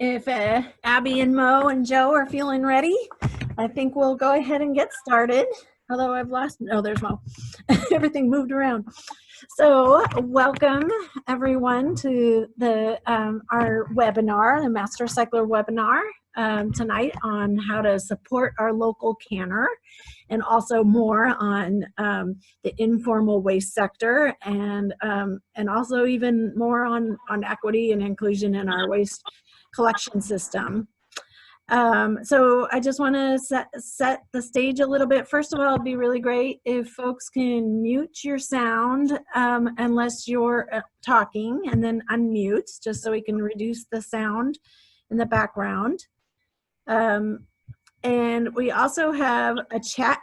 If Abby and Mo and Joe are feeling ready, I think we'll go ahead and get started. Although I've lost, oh, there's Mo. Everything moved around. So welcome everyone to the our webinar, the Master Recycler webinar tonight on how to support our local canner, and also more on the informal waste sector, and also even more on equity and inclusion in our waste collection system. So I just want to set the stage a little bit. First of all, it'd be really great if folks can mute your sound unless you're talking, and then unmute just so we can reduce the sound in the background. And we also have a chat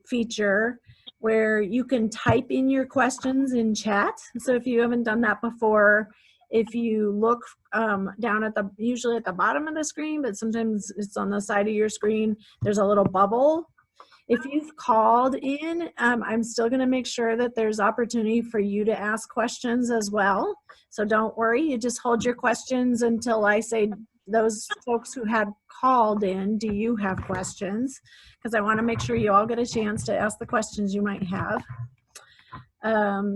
feature where you can type in your questions in chat. So if you haven't done that before, if you look down at usually at the bottom of the screen, but sometimes it's on the side of your screen, there's a little bubble. If you've called in, I'm still gonna make sure that there's opportunity for you to ask questions as well. So don't worry, you just hold your questions until I say, those folks who had called in, do you have questions? Because I wanna make sure you all get a chance to ask the questions you might have.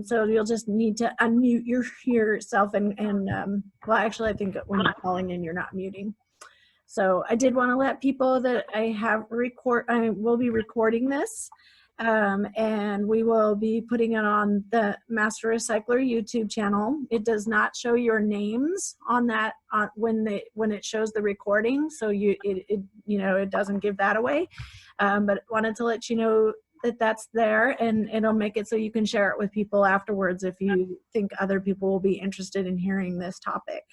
So you'll just need to unmute yourself and well, actually I think when you're calling in, you're not muting. So I did want to let people that I will be recording this, and we will be putting it on the Master Recycler YouTube channel. It does not show your names on that when it shows the recording, so it doesn't give that away. But wanted to let you know that that's there, and it'll make it so you can share it with people afterwards if you think other people will be interested in hearing this topic.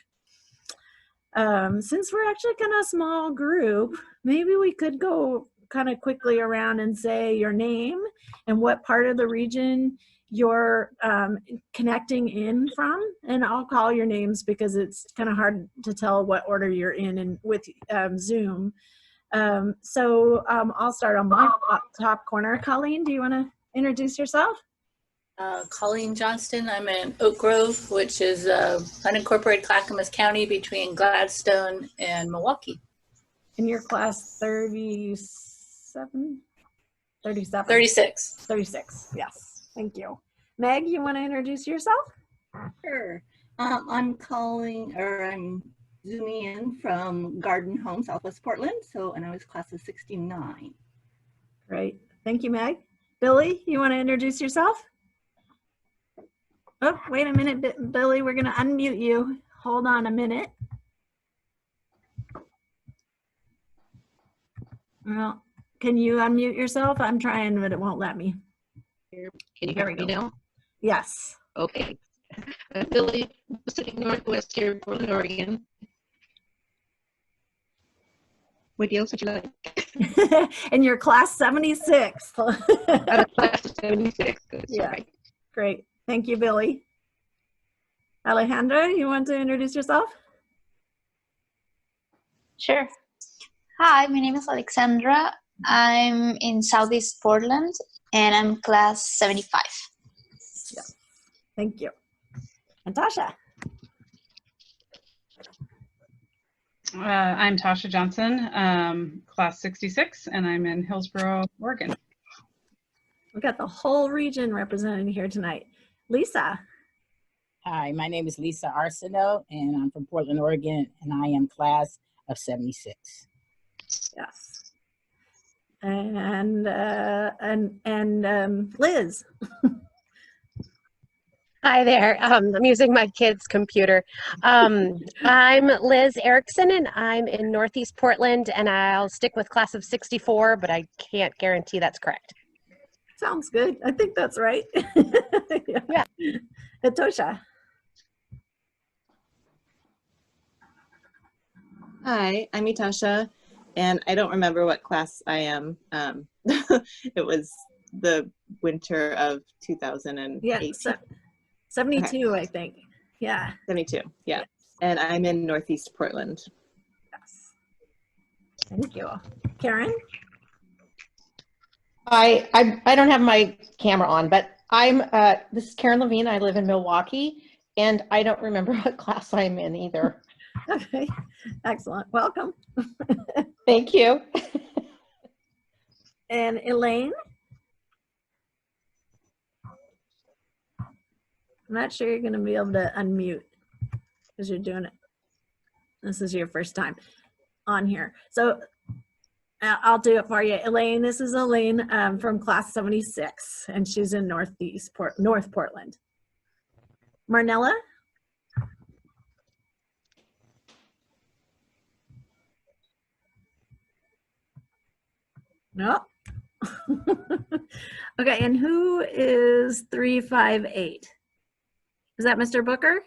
Since we're actually kind of a small group, maybe we could go kind of quickly around and say your name and what part of the region you're connecting in from, and I'll call your names because it's kind of hard to tell what order you're in with Zoom. So I'll start on my top corner. Colleen, do you want to introduce yourself? Colleen Johnston. I'm in Oak Grove, which is unincorporated Clackamas County between Gladstone and Milwaukee. And you're class 37? 37? 36. 36, yes. Thank you. Meg, you want to introduce yourself? Sure. I'm zooming in from Garden Home, Southwest Portland. And I was class of 69. Great. Thank you, Meg. Billy, you want to introduce yourself? Oh, wait a minute, Billy. We're going to unmute you. Hold on a minute. Well, can you unmute yourself? I'm trying, but it won't let me. Can you hear me now? Yes. Okay. Billy, Pacific Northwest here, Portland, Oregon. What else would you like? And you're class 76. Out of class of 76. Good. Yeah. Right. Great. Thank you, Billy. Alejandra, you want to introduce yourself? Sure. Hi, my name is Alexandra. I'm in Southeast Portland, and I'm class 75. Yeah. Thank you. And Tasha. I'm Tasha Johnson, class 66, and I'm in Hillsboro, Oregon. We've got the whole region represented here tonight. Lisa. Hi, my name is Lisa Arsenault, and I'm from Portland, Oregon, and I am class of 76. Yes. And Liz. Hi there. I'm using my kid's computer. I'm Liz Erickson, and I'm in Northeast Portland, and I'll stick with class of 64, but I can't guarantee that's correct. Sounds good. I think that's right. Yeah. Tosha. Hi, I'm Itasha, and I don't remember what class I am. It was the winter of 2008. Yeah, 72, okay. I think. Yeah. 72, yeah. And I'm in Northeast Portland. Yes. Thank you. Karen? I don't have my camera on, but this is Karen Levine. I live in Milwaukee, and I don't remember what class I'm in either. Okay, excellent. Welcome. Thank you. And Elaine? I'm not sure you're going to be able to unmute because you're doing it. This is your first time on here. So I'll do it for you. Elaine, this is Elaine from class 76, and she's in North Portland. Marnella? No. Okay, and who is 358? Is that Mr. Booker?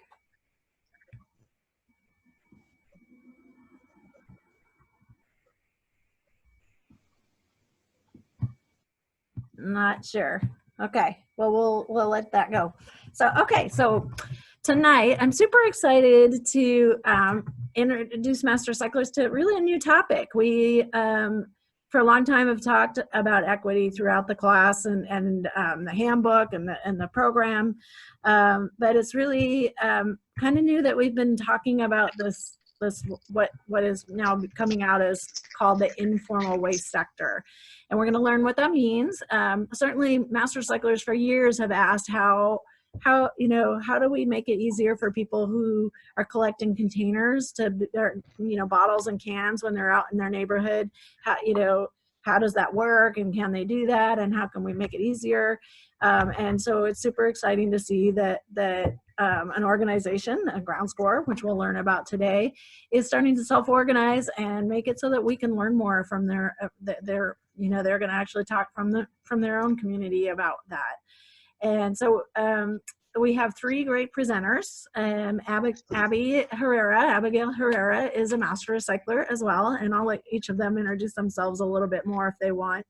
Not sure. Okay, well, we'll let that go. So, okay, so tonight I'm super excited to introduce Master Cyclers to really a new topic. We, for a long time, have talked about equity throughout the class and the handbook and the program, but it's really kind of new that we've been talking about this what is now coming out as called the informal waste sector. And we're going to learn what that means. Certainly Master Cyclers for years have asked how do we make it easier for people who are collecting containers to, bottles and cans when they're out in their neighborhood? How does that work, and can they do that, and how can we make it easier? And so it's super exciting to see that an organization, a Ground Score, which we'll learn about today, is starting to self-organize and make it so that we can learn more from they're going to actually talk from their own community about that. And so we have three great presenters. Abby Herrera, Abigail Herrera is a master recycler as well, and I'll let each of them introduce themselves a little bit more if they want.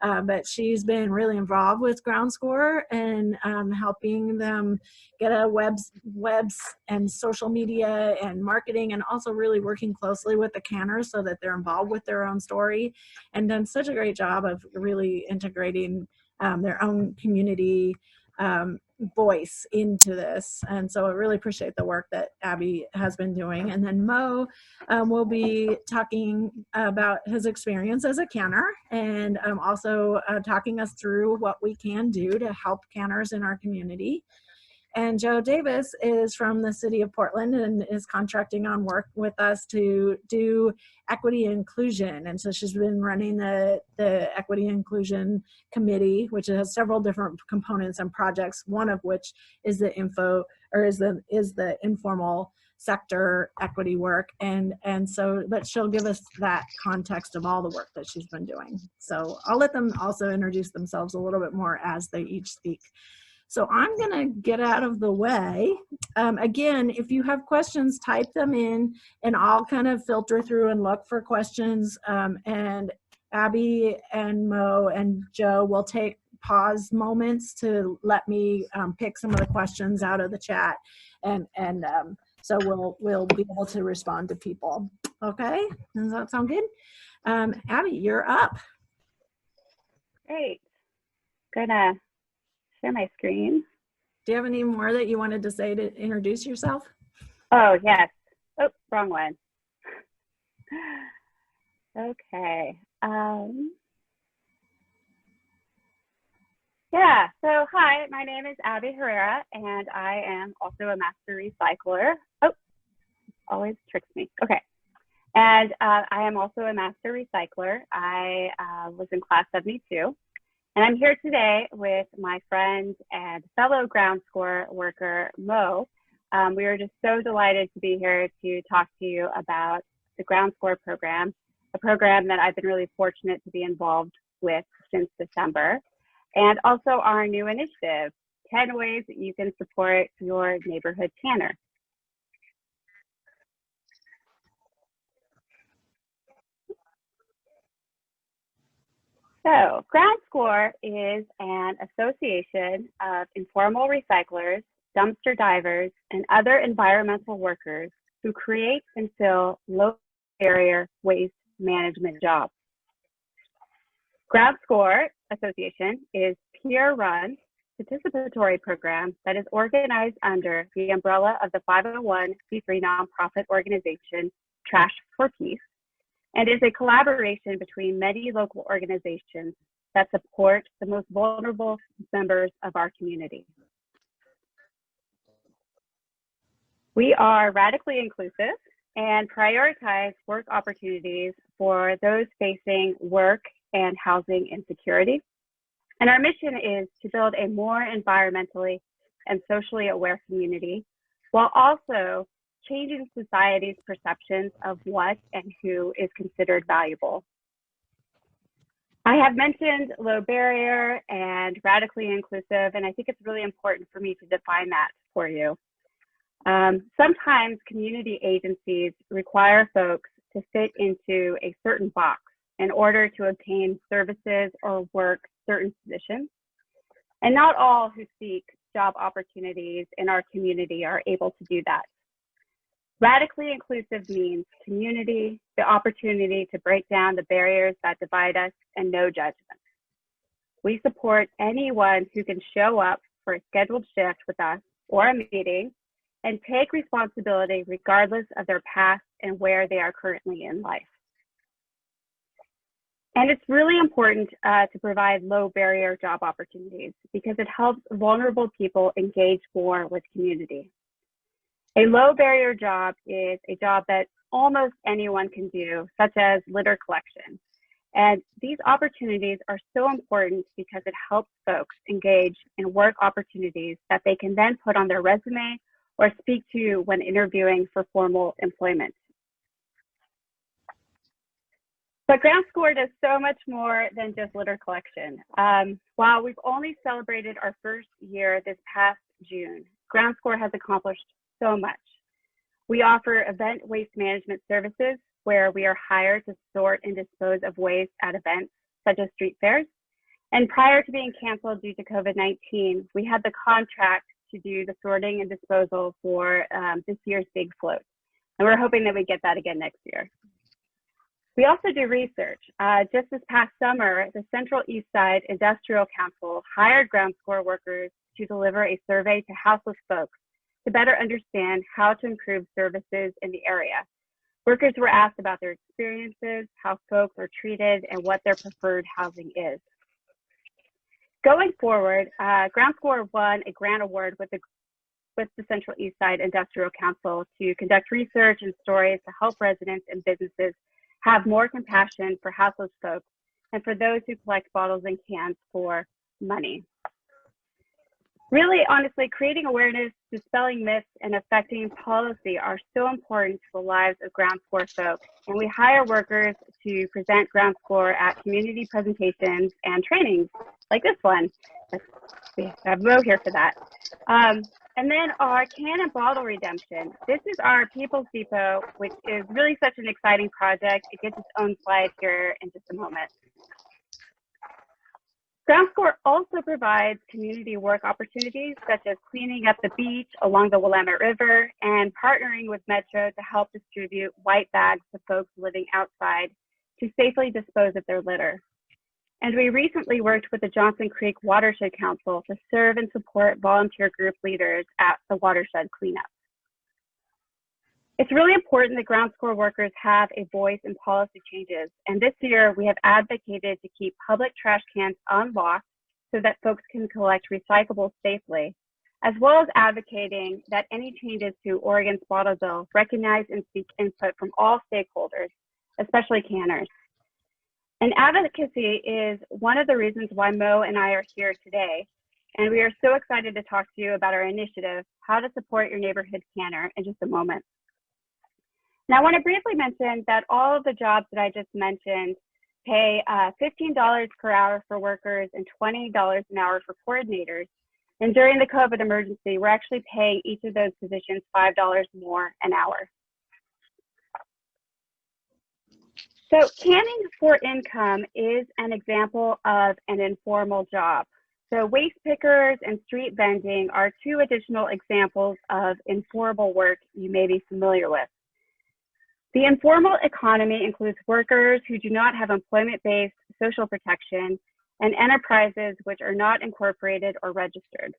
But she's been really involved with Ground Score and helping them get a webs and social media and marketing, and also really working closely with the canners so that they're involved with their own story, and done such a great job of really integrating their own community voice into this. And so I really appreciate the work that Abby has been doing. And then Mo will be talking about his experience as a canner, and also talking us through what we can do to help canners in our community. And Joe Davis is from the city of Portland and is contracting on work with us to do equity inclusion. And so she's been running the equity inclusion committee, which has several different components and projects, one of which is the informal sector equity work. And so, but she'll give us that context of all the work that she's been doing. So I'll let them also introduce themselves a little bit more as they each speak. So I'm going to get out of the way. Again, if you have questions, type them in, and I'll kind of filter through and look for questions. And Abby and Mo and Joe will take pause moments to let me pick some of the questions out of the chat. And so we'll be able to respond to people. Okay, does that sound good? Abby, you're up. Great. Gonna share my screen. Do you have any more that you wanted to say to introduce yourself? Oh, yes. Oh, wrong one. Okay. Yeah, so hi, my name is Abby Herrera, and I am also a master recycler. Oh, always tricks me. Okay. And I am also a master recycler. I was in class 72. And I'm here today with my friend and fellow Ground Score worker, Mo. We are just so delighted to be here to talk to you about the Ground Score program, a program that I've been really fortunate to be involved with since December, and also our new initiative, 10 ways that you can support your neighborhood canner. So Ground Score is an association of informal recyclers, dumpster divers, and other environmental workers who create and fill low-barrier waste management jobs. Ground Score Association is peer-run participatory program that is organized under the umbrella of the 501c3 nonprofit organization Trash for Peace, and is a collaboration between many local organizations that support the most vulnerable members of our community. We are radically inclusive and prioritize work opportunities for those facing work and housing insecurity. And our mission is to build a more environmentally and socially aware community while also changing society's perceptions of what and who is considered valuable. I have mentioned low barrier and radically inclusive, and I think it's really important for me to define that for you. Sometimes community agencies require folks to fit into a certain box in order to obtain services or work certain positions. And not all who seek job opportunities in our community are able to do that. Radically inclusive means community, the opportunity to break down the barriers that divide us, and no judgment. We support anyone who can show up for a scheduled shift with us or a meeting and take responsibility regardless of their past and where they are currently in life. And it's really important to provide low barrier job opportunities because it helps vulnerable people engage more with community. A low barrier job is a job that almost anyone can do, such as litter collection. And these opportunities are so important because it helps folks engage in work opportunities that they can then put on their resume or speak to when interviewing for formal employment. But Ground Score does so much more than just litter collection. While we've only celebrated our first year this past June, Ground Score has accomplished so much. We offer event waste management services where we are hired to sort and dispose of waste at events such as street fairs. And prior to being canceled due to COVID-19, we had the contract to do the sorting and disposal for this year's big float. And we're hoping that we get that again next year. We also do research. Just this past summer, the Central East Side Industrial Council hired Ground Score workers to deliver a survey to houseless folks to better understand how to improve services in the area. Workers were asked about their experiences, how folks are treated, and what their preferred housing is. Going forward, Ground Score won a grant award with the Central East Side Industrial Council to conduct research and stories to help residents and businesses have more compassion for houseless folks and for those who collect bottles and cans for money. Really, honestly, creating awareness, dispelling myths, and affecting policy are so important to the lives of Ground Score folks. And we hire workers to present Ground Score at community presentations and trainings like this one. We have Mo here for that. And then our can and bottle redemption. This is our People's Depot, which is really such an exciting project. It gets its own slide here in just a moment. Ground Score also provides community work opportunities such as cleaning up the beach along the Willamette River and partnering with Metro to help distribute white bags to folks living outside to safely dispose of their litter. And we recently worked with the Johnson Creek Watershed Council to serve and support volunteer group leaders at the watershed cleanup. It's really important that Ground Score workers have a voice in policy changes. And this year we have advocated to keep public trash cans unlocked so that folks can collect recyclables safely, as well as advocating that any changes to Oregon's bottle bill recognize and seek input from all stakeholders, especially canners. And advocacy is one of the reasons why Mo and I are here today. And we are so excited to talk to you about our initiative, How to Support Your Neighborhood Canner, in just a moment. Now, I want to briefly mention that all of the jobs that I just mentioned pay $15 per hour for workers and $20 an hour for coordinators. And during the COVID emergency, we're actually paying each of those positions $5 more an hour. So canning for income is an example of an informal job. So waste pickers and street vending are two additional examples of informal work you may be familiar with. The informal economy includes workers who do not have employment-based social protection and enterprises which are not incorporated or registered.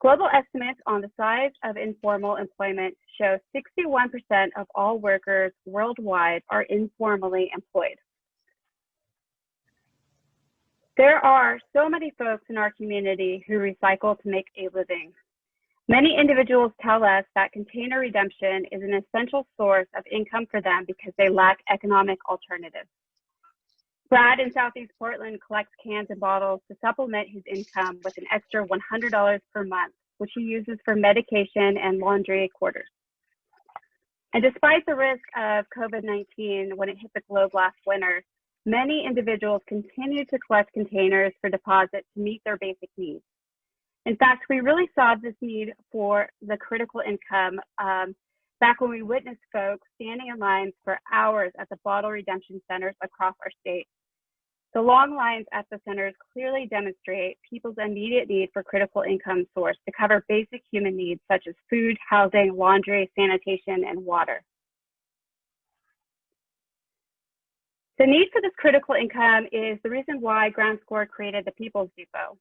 Global estimates on the size of informal employment show 61% of all workers worldwide are informally employed. There are so many folks in our community who recycle to make a living. Many individuals tell us that container redemption is an essential source of income for them because they lack economic alternatives. Brad in Southeast Portland collects cans and bottles to supplement his income with an extra $100 per month, which he uses for medication and laundry quarters. And despite the risk of COVID-19 when it hit the globe last winter, many individuals continue to collect containers for deposit to meet their basic needs. In fact, we really saw this need for the critical income back when we witnessed folks standing in lines for hours at the bottle redemption centers across our state. The long lines at the centers clearly demonstrate people's immediate need for critical income source to cover basic human needs such as food, housing, laundry, sanitation, and water. The need for this critical income is the reason why Ground Score created the People's Depot.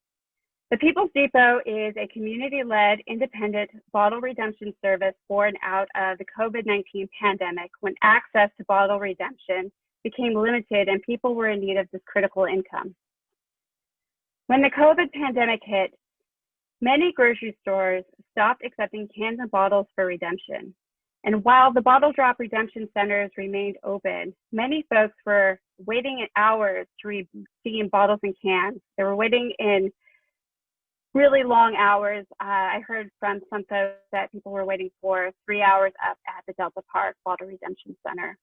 The People's Depot is a community-led, independent bottle redemption service born out of the COVID-19 pandemic when access to bottle redemption became limited and people were in need of this critical income. When the COVID pandemic hit, many grocery stores stopped accepting cans and bottles for redemption. And while the bottle drop redemption centers remained open, many folks were waiting hours to redeem bottles and cans. They were waiting in really long hours. I heard from some folks that people were waiting for 3 hours up at the Delta Park Bottle Redemption Center.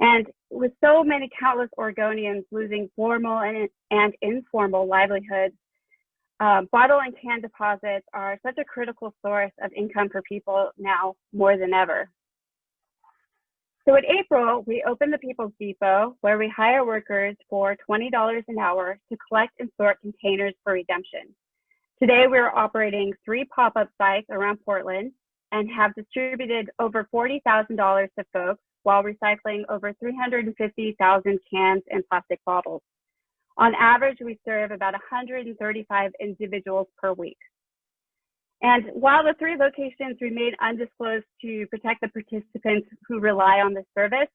And with so many countless Oregonians losing formal and informal livelihoods, bottle and can deposits are such a critical source of income for people now more than ever. So in April, we opened the People's Depot, where we hire workers for $20 an hour to collect and sort containers for redemption. Today, we're operating 3 pop-up sites around Portland and have distributed over $40,000 to folks while recycling over 350,000 cans and plastic bottles. On average, we serve about 135 individuals per week. And while the 3 locations remain undisclosed to protect the participants who rely on this service,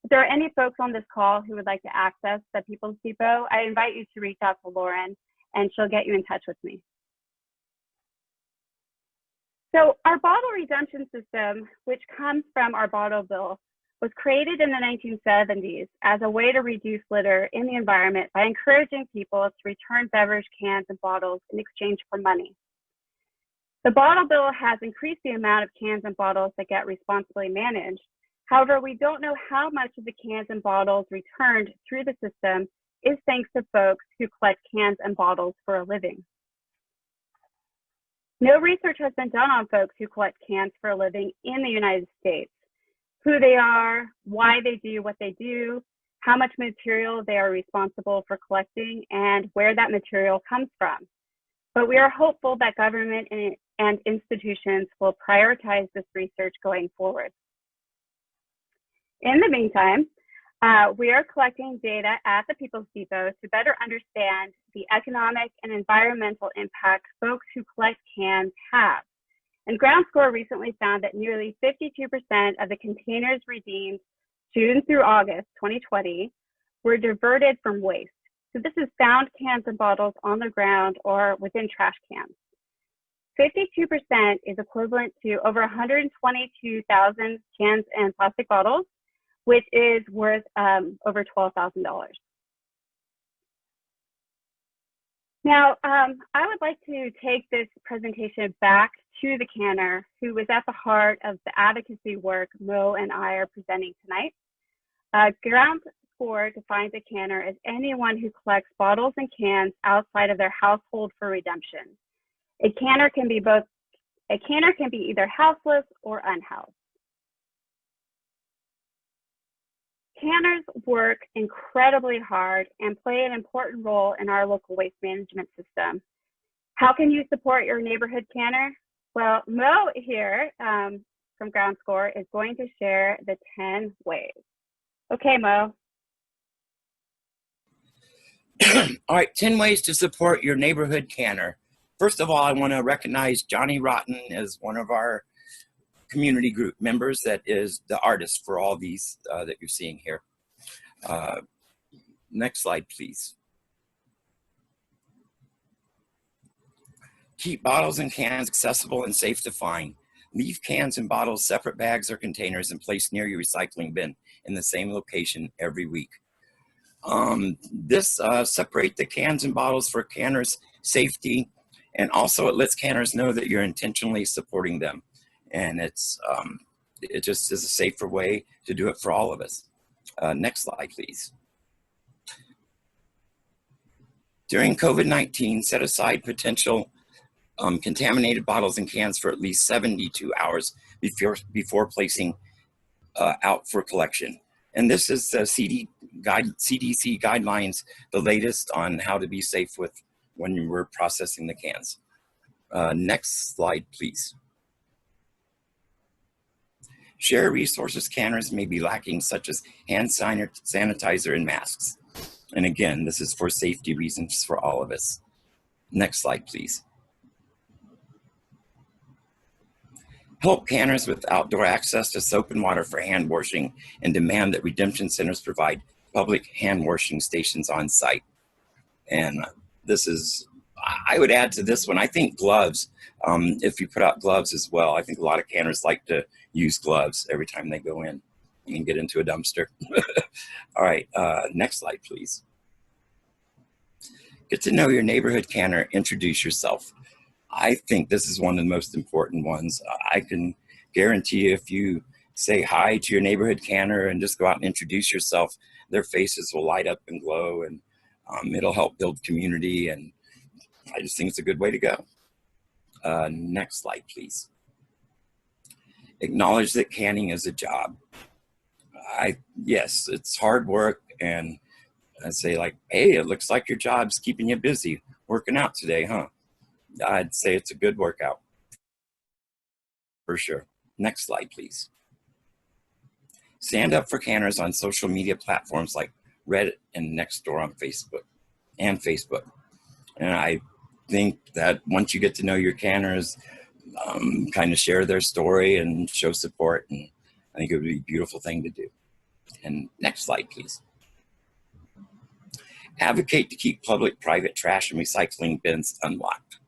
if there are any folks on this call who would like to access the People's Depot, I invite you to reach out to Lauren and she'll get you in touch with me. So our bottle redemption system, which comes from our bottle bill, was created in the 1970s as a way to reduce litter in the environment by encouraging people to return beverage cans and bottles in exchange for money. The bottle bill has increased the amount of cans and bottles that get responsibly managed. However, we don't know how much of the cans and bottles returned through the system is thanks to folks who collect cans and bottles for a living. No research has been done on folks who collect cans for a living in the United States. Who they are, why they do what they do, how much material they are responsible for collecting, and where that material comes from. But we are hopeful that government and institutions will prioritize this research going forward. In the meantime, we are collecting data at the People's Depot to better understand the economic and environmental impact folks who collect cans have. And Ground Score recently found that nearly 52% of the containers redeemed June through August 2020 were diverted from waste. So this is found cans and bottles on the ground or within trash cans. 52% is equivalent to over 122,000 cans and plastic bottles, which is worth over $12,000. Now, I would like to take this presentation back to the canner who was at the heart of the advocacy work Mo and I are presenting tonight. Ground Score defines a canner as anyone who collects bottles and cans outside of their household for redemption. A canner can be either houseless or unhoused. Canners work incredibly hard and play an important role in our local waste management system. How can you support your neighborhood canner? Well, Mo here from Ground Score is going to share the 10 ways. Okay, Mo. All right, 10 ways to support your neighborhood canner. First of all, I want to recognize Johnny Rotten as one of our community group members that is the artist for all these that you're seeing here. Next slide, please. Keep bottles and cans accessible and safe to find. Leave cans and bottles, separate bags or containers, and place near your recycling bin in the same location every week. This separate the cans and bottles for canners' safety, and also it lets canners know that you're intentionally supporting them. And it just is a safer way to do it for all of us. Next slide, please. During COVID-19, set aside potential contaminated bottles and cans for at least 72 hours before placing out for collection. And this is the CDC guidelines, the latest on how to be safe with when we're processing the cans. Next slide, please. Share resources canners may be lacking, such as hand sanitizer and masks. And again, this is for safety reasons for all of us. Next slide, please. Help canners with outdoor access to soap and water for hand washing, and demand that redemption centers provide public hand washing stations on site. And this is, I would add to this one, I think gloves, if you put out gloves as well. I think a lot of canners like to use gloves every time they go in and get into a dumpster. All right, next slide, please. Get to know your neighborhood canner, introduce yourself. I think this is one of the most important ones. I can guarantee you if you say hi to your neighborhood canner and just go out and introduce yourself, their faces will light up and glow, and it'll help build community, and I just think it's a good way to go. Next slide, please. Acknowledge that canning is a job. Yes, it's hard work, and I say like, hey, it looks like your job's keeping you busy working out today, huh? I'd say it's a good workout for sure. Next slide, please. Stand up for canners on social media platforms like Reddit and Nextdoor on Facebook. And I think that once you get to know your canners, kind of share their story and show support, and I think it would be a beautiful thing to do. And next slide, please. Advocate to keep public, private trash and recycling bins unlocked.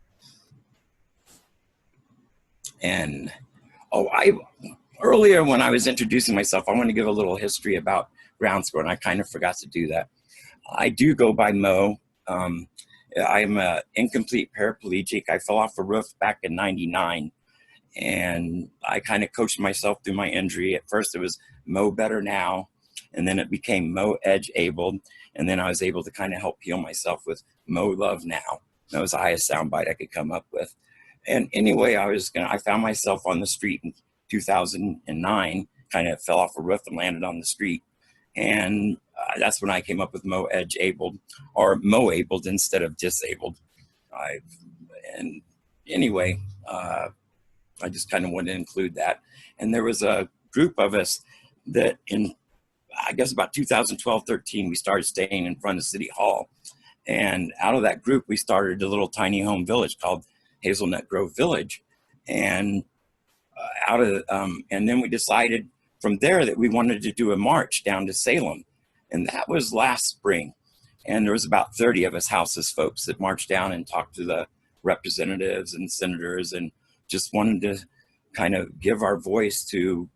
And earlier when I was introducing myself, I want to give a little history about Ground Score, and I kind of forgot to do that. I do go by Mo. I'm an incomplete paraplegic. I fell off a roof back in '99, and I kind of coached myself through my injury. At first it was Mo Better Now, and then it became Mo Edge Abled, and then I was able to kind of help heal myself with Mo Love Now. That was the highest soundbite I could come up with. And anyway, I found myself on the street in 2009, kind of fell off a roof and landed on the street. And that's when I came up with Mo Edge Abled, or Mo Abled instead of disabled. And anyway, I just kind of wanted to include that. And there was a group of us that in, I guess about 2012-13, we started staying in front of City Hall. And out of that group, we started a little tiny home village called Hazelnut Grove Village. And and then we decided from there that we wanted to do a march down to Salem. And that was last spring. And there was about 30 of us houseless folks that marched down and talked to the representatives and senators, and just wanted to kind of give our voice to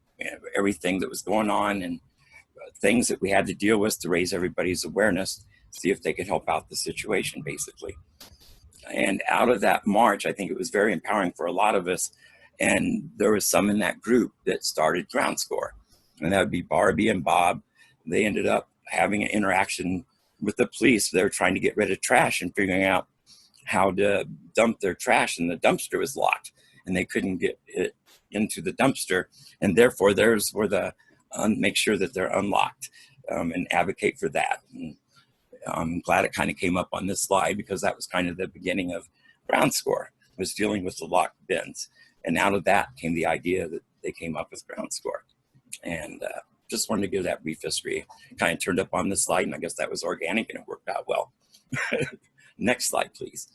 everything that was going on and things that we had to deal with to raise everybody's awareness, see if they could help out the situation, basically. And out of that march, I think it was very empowering for a lot of us. And there was some in that group that started Ground Score. And that would be Barbie and Bob. They ended up having an interaction with the police. They were trying to get rid of trash and figuring out how to dump their trash, and the dumpster was locked and they couldn't get it into the dumpster. And therefore theirs were the make sure that they're unlocked, and advocate for that. And I'm glad it kind of came up on this slide, because that was kind of the beginning of Ground Score, was dealing with the locked bins. And out of that came the idea that they came up with Ground Score. And just wanted to give that brief history. Kind of turned up on this slide, and I guess that was organic and it worked out well. Next slide, please.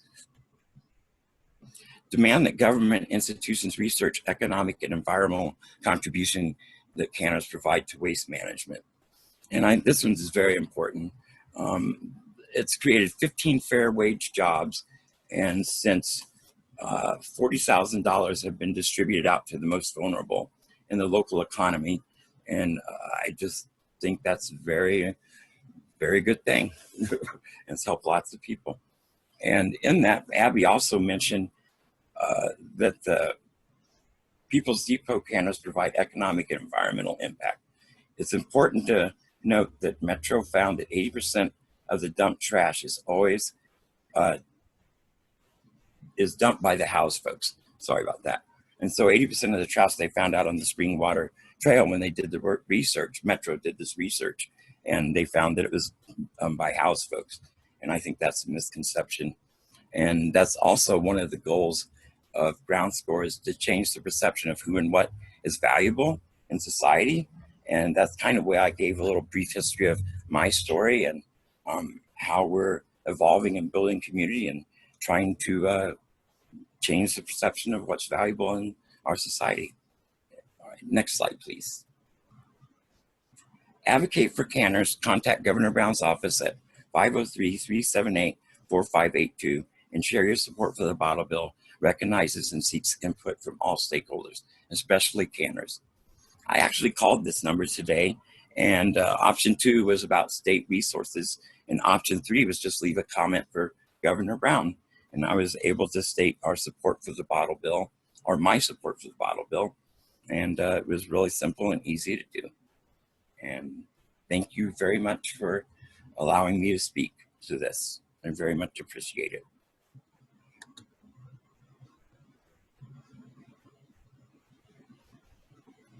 Demand that government institutions research economic and environmental contribution that canners provide to waste management. And this one is very important. It's created 15 fair wage jobs, and since $40,000 have been distributed out to the most vulnerable in the local economy. And I just think that's a very, very good thing. It's helped lots of people. And in that, Abby also mentioned that the People's Depot canners provide economic and environmental impact. It's important to note that Metro found that 80% of the dumped trash is always is dumped by the house folks. Sorry about that. And so 80% of the trash they found out on the Spring Water Trail when they did the research, Metro did this research, and they found that it was by house folks. And I think that's a misconception. And that's also one of the goals of Ground Score, is to change the perception of who and what is valuable in society. And that's kind of where I gave a little brief history of my story and how we're evolving and building community and trying to change the perception of what's valuable in our society. All right, next slide, please. Advocate for canners. Contact Governor Brown's office at 503-378-4582 and share your support for the bottle bill. Recognizes and seeks input from all stakeholders, especially canners. I actually called this number today, and option 2 was about state resources, and option 3 was just leave a comment for Governor Brown. And I was able to state our support for the bottle bill, or my support for the bottle bill. And it was really simple and easy to do. And thank you very much for allowing me to speak to this. I very much appreciate it.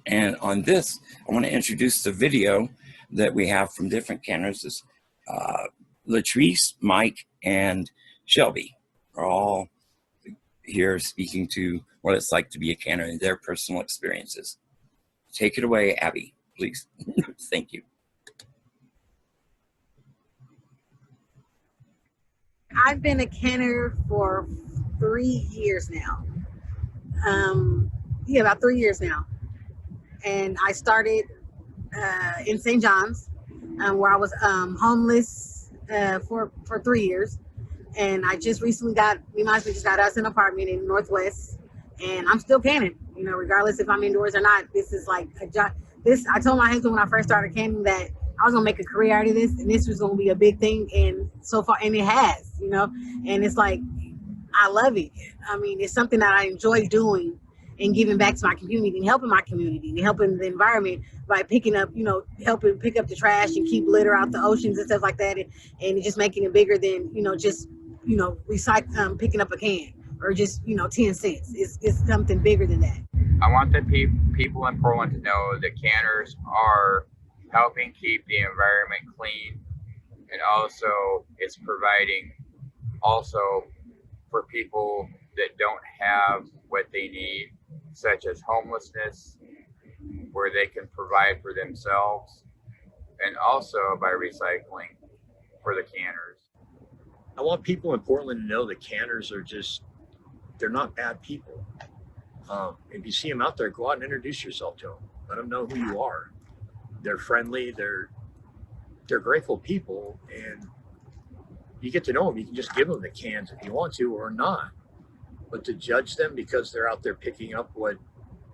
And on this, I want to introduce the video that we have from different canners. Is Latrice, Mike, and Shelby are all here speaking to what it's like to be a canner and their personal experiences. Take it away, Abby, please. Thank you. I've been a canner for 3 years now. Yeah, about 3 years now. And I started in St. John's, where I was homeless for 3 years. And I just recently me and my husband just got us an apartment in Northwest, and I'm still canning, you know, regardless if I'm indoors or not. This is like a job. I told my husband when I first started canning that I was gonna make a career out of this, and this was gonna be a big thing. And so far, and it has, you know, and it's like, I love it. I mean, it's something that I enjoy doing and giving back to my community and helping my community and helping the environment by picking up, you know, helping pick up the trash and keep litter out the oceans and stuff like that. And just making it bigger than, you know, just, you know, picking up a can or just, you know, 10 cents. It's something bigger than that. I want the people in Portland to know that canners are helping keep the environment clean, and also it's providing also for people that don't have what they need, such as homelessness, where they can provide for themselves, and also by recycling for the canners. I want people in Portland to know that canners are they're not bad people. If you see them out there, go out and introduce yourself to them. Let them know who you are. They're friendly, they're grateful people, and you get to know them. You can just give them the cans if you want to or not. But to judge them because they're out there picking up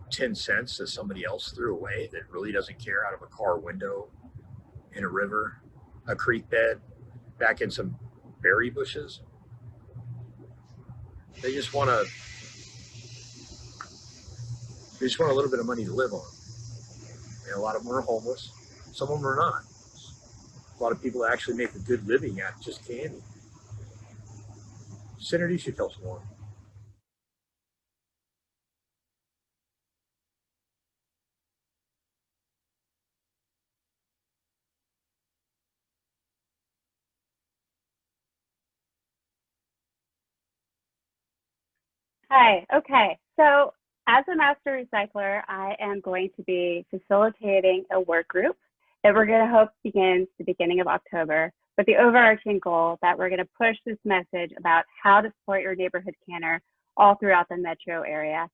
10 cents that somebody else threw away that really doesn't care out of a car window, in a river, a creek bed, back in some berry bushes. They just want a little bit of money to live on. And a lot of them are homeless. Some of them are not. A lot of people actually make a good living at just candy. Just introduce yourself to one. Hi, okay. So as a master recycler, I am going to be facilitating a work group that we're going to hope begins the beginning of October but the overarching goal that we're going to push this message about how to support your neighborhood canner all throughout the metro area.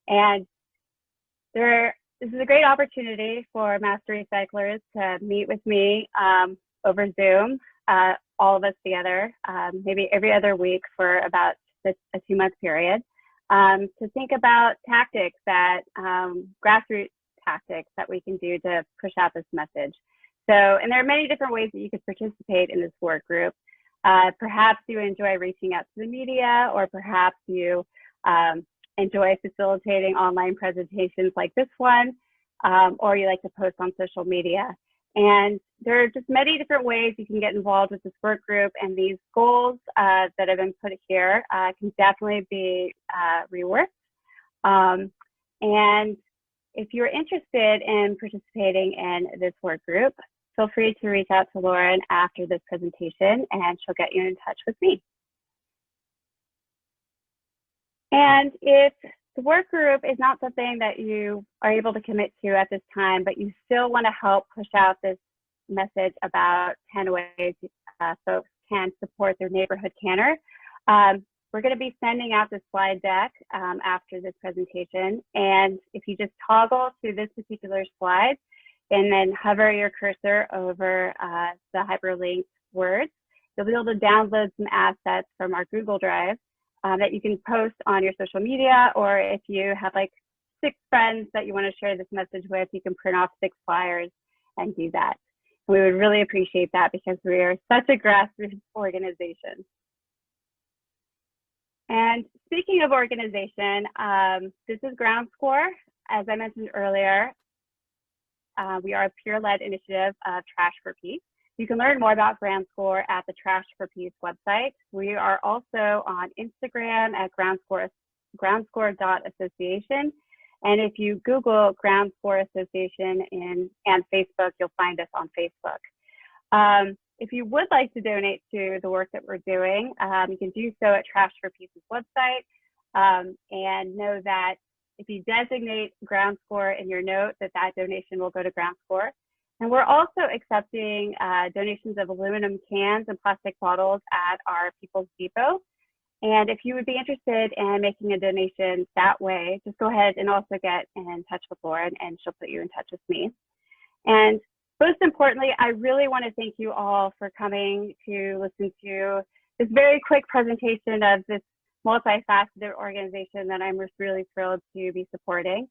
And this is a great opportunity for master recyclers to meet with me over Zoom, all of us together, maybe every other week for about a 2-month period, to think about tactics that, grassroots tactics that we can do to push out this message. So, and there are many different ways that you could participate in this work group. Perhaps you enjoy reaching out to the media, or perhaps you enjoy facilitating online presentations like this one, or you like to post on social media. And there are just many different ways you can get involved with this work group, and these goals that have been put here can definitely be reworked. And if you're interested in participating in this work group, feel free to reach out to Lauren after this presentation, and she'll get you in touch with me. And if the work group is not something that you are able to commit to at this time, but you still want to help push out this message about 10 ways folks can support their neighborhood canner, we're going to be sending out the slide deck after this presentation. And if you just toggle to this particular slide and then hover your cursor over the hyperlinked words, you'll be able to download some assets from our Google Drive that you can post on your social media, or if you have like 6 friends that you want to share this message with, you can print off 6 flyers and do that. And we would really appreciate that, because we are such a grassroots organization. And speaking of organization, this is Ground Score. As I mentioned earlier, we are a peer-led initiative of Trash for Peace. You can learn more about Ground Score at the Trash for Peace website. We are also on Instagram at groundscore.association. And if you Google Ground Score Association and Facebook, you'll find us on Facebook. If you would like to donate to the work that we're doing, you can do so at Trash for Peace's website. And know that if you designate Ground Score in your note, that donation will go to Ground Score. And we're also accepting donations of aluminum cans and plastic bottles at our People's Depot. And if you would be interested in making a donation that way, just go ahead and also get in touch with Lauren, and she'll put you in touch with me. And most importantly, I really want to thank you all for coming to listen to this very quick presentation of this multifaceted organization that I'm really thrilled to be supporting.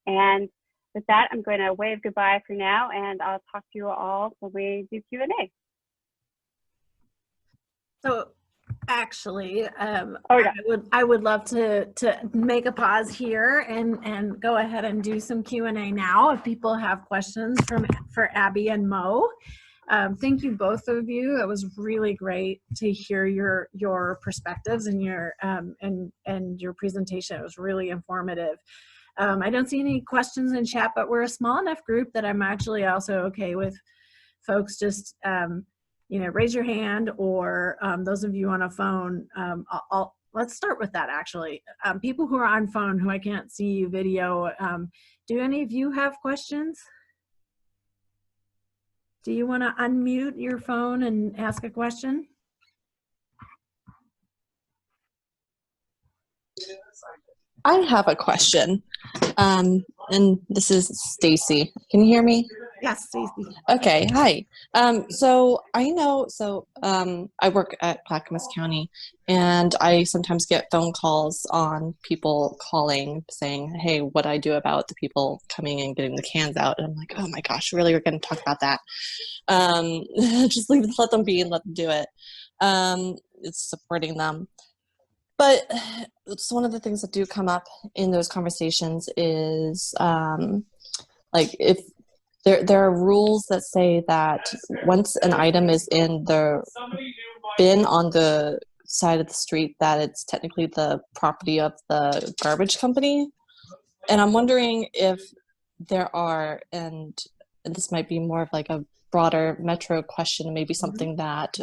And with that, I'm going to wave goodbye for now, and I'll talk to you all when we do Q&A. So actually, I would love to make a pause here and go ahead and do some Q&A now if people have questions for Abby and Mo. Thank you, both of you. It was really great to hear your perspectives and your presentation. It was really informative. I don't see any questions in chat, but we're a small enough group that I'm actually also okay with folks just raise your hand, or those of you on a phone, let's start with that actually. People who are on phone who I can't see video, do any of you have questions? Do you want to unmute your phone and ask a question? I have a question, and this is Stacy. Can you hear me? Yes, Stacy. Okay, hi. So I know, I work at Clackamas County, and I sometimes get phone calls on people calling saying, hey, what do I do about the people coming and getting the cans out? And I'm like, oh my gosh, really, we're going to talk about that. Just let them be and let them do it. It's supporting them. But it's one of the things that do come up in those conversations is like if there are rules that say that once an item is in the bin on the side of the street, that it's technically the property of the garbage company. And I'm wondering if there are, and this might be more of like a broader metro question, maybe something that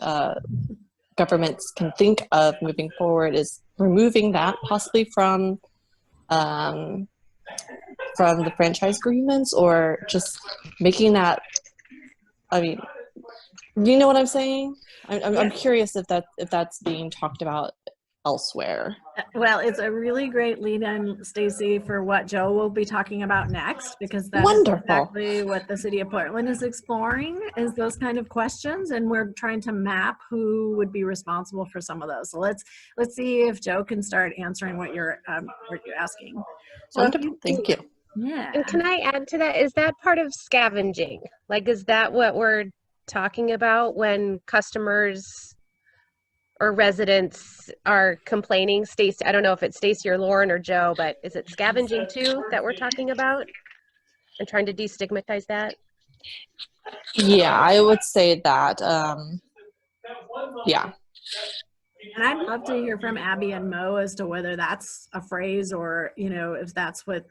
governments can think of moving forward, is removing that possibly from the franchise agreements, or just making that, I mean, You know what I'm saying? I'm Yeah. curious if that's being talked about elsewhere. Well, it's a really great lead-in, Stacy, for what Joe will be talking about next, because that is Wonderful. exactly what the city of Portland is exploring, is those kind of questions, and we're trying to map who would be responsible for some of those. So let's see if Joe can start answering what you're asking. So Wonderful. Thank you. Yeah. And can I add to that? Is that part of scavenging? Like, is that what we're talking about when customers or residents are complaining? Stacy, I don't know if it's Stacy or Lauren or Joe, but is it scavenging too that we're talking about and trying to destigmatize that? Yeah, I would say that. Yeah. And I'd love to hear from Abby and Mo as to whether that's a phrase or, you know, if that's what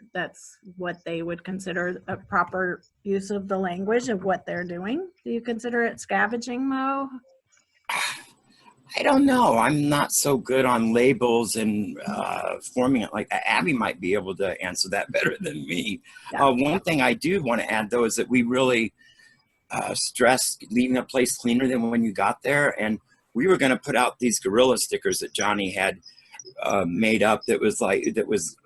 they would consider a proper use of the language of what they're doing. Do you consider it scavenging, Mo? I don't know. I'm not so good on labels and forming it. Like Abby might be able to answer that better than me. Yeah. One thing I do want to add, though, is that we really stress leaving a place cleaner than when you got there. And we were going to put out these gorilla stickers that Johnny had made up that was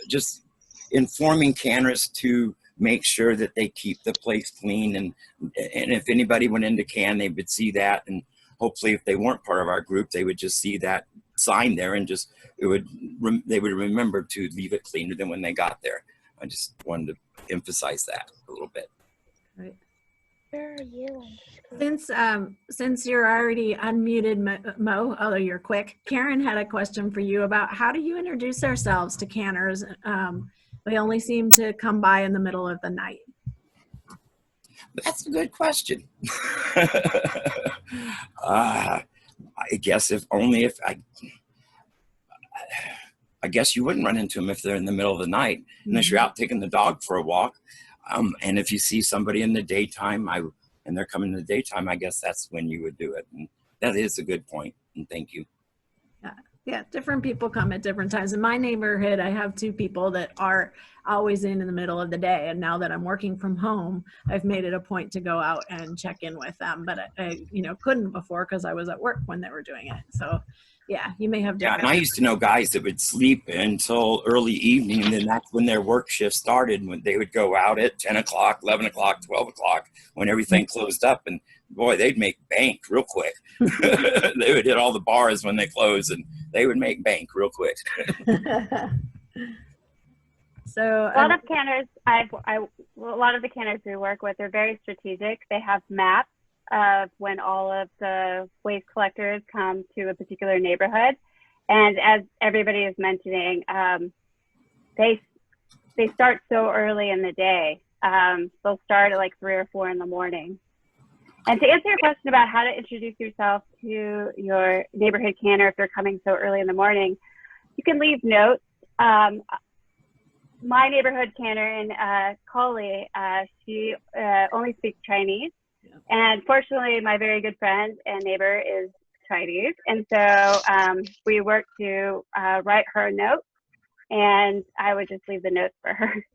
just informing canners to make sure that they keep the place clean. And if anybody went into can, they would see that. And hopefully if they weren't part of our group, they would just see that sign there and they would remember to leave it cleaner than when they got there. I just wanted to emphasize that a little bit. Right. Where are you? Since you're already unmuted, Mo, although you're quick, Karen had a question for you about how do you introduce ourselves to canners? We only seem to come by in the middle of the night. That's a good question. I guess I guess you wouldn't run into them if they're in the middle of the night, unless you're out taking the dog for a walk. And if you see somebody in the daytime, and they're coming in the daytime, I guess that's when you would do it. And that is a good point. And thank you. Yeah, different people come at different times. In my neighborhood, I have two people that are always in the middle of the day. And now that I'm working from home, I've made it a point to go out and check in with them. But I couldn't before because I was at work when they were doing it. So yeah, you may have different. Yeah, and I used to know guys that would sleep until early evening, and then that's when their work shift started, when they would go out at 10 o'clock, 11 o'clock, 12 o'clock, when everything closed up. And boy, they'd make bank real quick. They would hit all the bars when they closed, and they would make bank real quick. So a lot of canners, a lot of the canners we work with are very strategic. They have maps of when all of the waste collectors come to a particular neighborhood, and as everybody is mentioning, they start so early in the day. They'll start at like 3 or 4 in the morning. And to answer your question about how to introduce yourself to your neighborhood canner if they're coming so early in the morning, you can leave notes. My neighborhood canner in Coley, she only speaks Chinese. And fortunately, my very good friend and neighbor is Chinese. And so we worked to write her a note, and I would just leave the notes for her.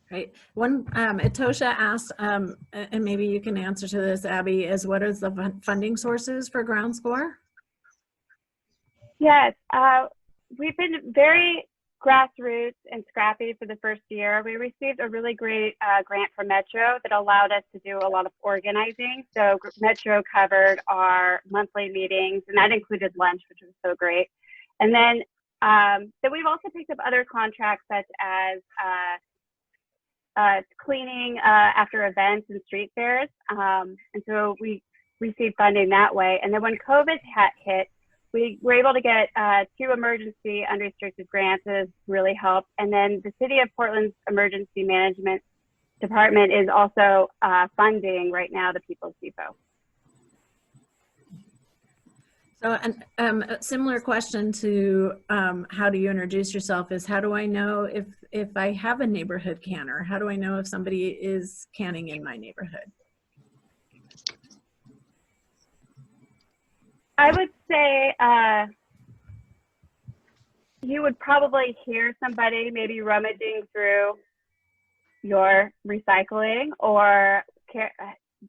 Right. One, Etosha asked, and maybe you can answer to this, Abby, is what is the funding sources for Ground Score? Yes, we've been very grassroots and scrappy for the first year. We received a really great grant from Metro that allowed us to do a lot of organizing. So Metro covered our monthly meetings, and that included lunch, which was so great. And then we've also picked up other contracts such as cleaning after events and street fairs. And so we received funding that way. And then when COVID hit, we were able to get 2 emergency unrestricted grants that has really helped. And then the City of Portland's Emergency Management Department is also funding right now the People's Depot. So a similar question to how do you introduce yourself is how do I know if I have a neighborhood canner? How do I know if somebody is canning in my neighborhood? I would say you would probably hear somebody maybe rummaging through your recycling, or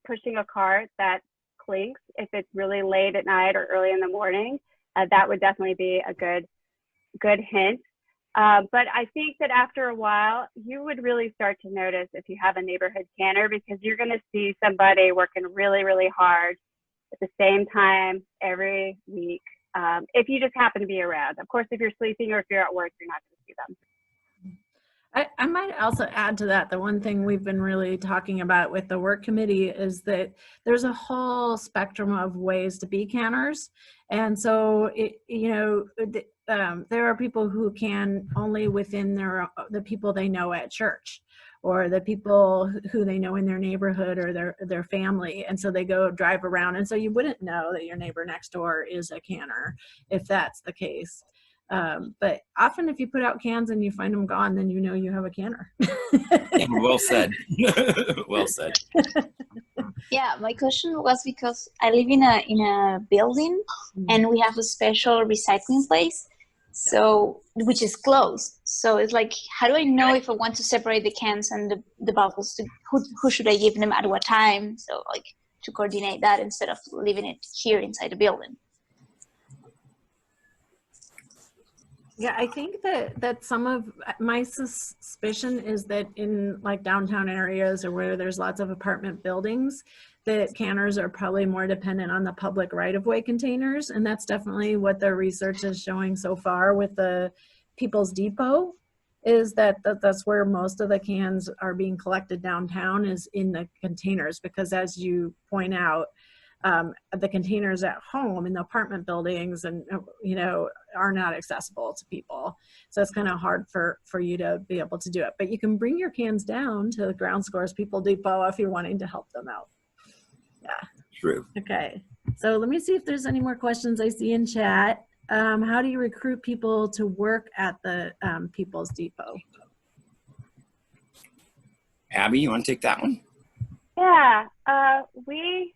pushing a cart that clinks if it's really late at night or early in the morning. That would definitely be a good hint. But I think that after a while, you would really start to notice if you have a neighborhood canner, because you're going to see somebody working really, really hard at the same time every week. If you just happen to be around. Of course, if you're sleeping or if you're at work, you're not going to see them. I might also add to that, the one thing we've been really talking about with the work committee is that there's a whole spectrum of ways to be canners. And so, there are people who can only within the people they know at church, or the people who they know in their neighborhood or their family. And so they go drive around. And so you wouldn't know that your neighbor next door is a canner if that's the case. But often if you put out cans and you find them gone, then you know you have a canner. Well said. Well said. Yeah, my question was because I live in a building and we have a special recycling place, so which is closed. So it's like, how do I know if I want to separate the cans and the bottles? Who should I give them at what time? So like to coordinate that instead of leaving it here inside the building. Yeah, I think that some of my suspicion is that in like downtown areas or where there's lots of apartment buildings, that canners are probably more dependent on the public right-of-way containers. And that's definitely what the research is showing so far with the People's Depot, is that's where most of the cans are being collected downtown, is in the containers. Because as you point out, the containers at home in the apartment buildings and are not accessible to people, so it's kind of hard for you to be able to do it. But you can bring your cans down to the Ground Scores People Depot if you're wanting to help them out. Yeah, true. Okay, so let me see if there's any more questions I see in chat. How do you recruit people to work at the People's Depot? Abby, you want to take that one? Yeah, we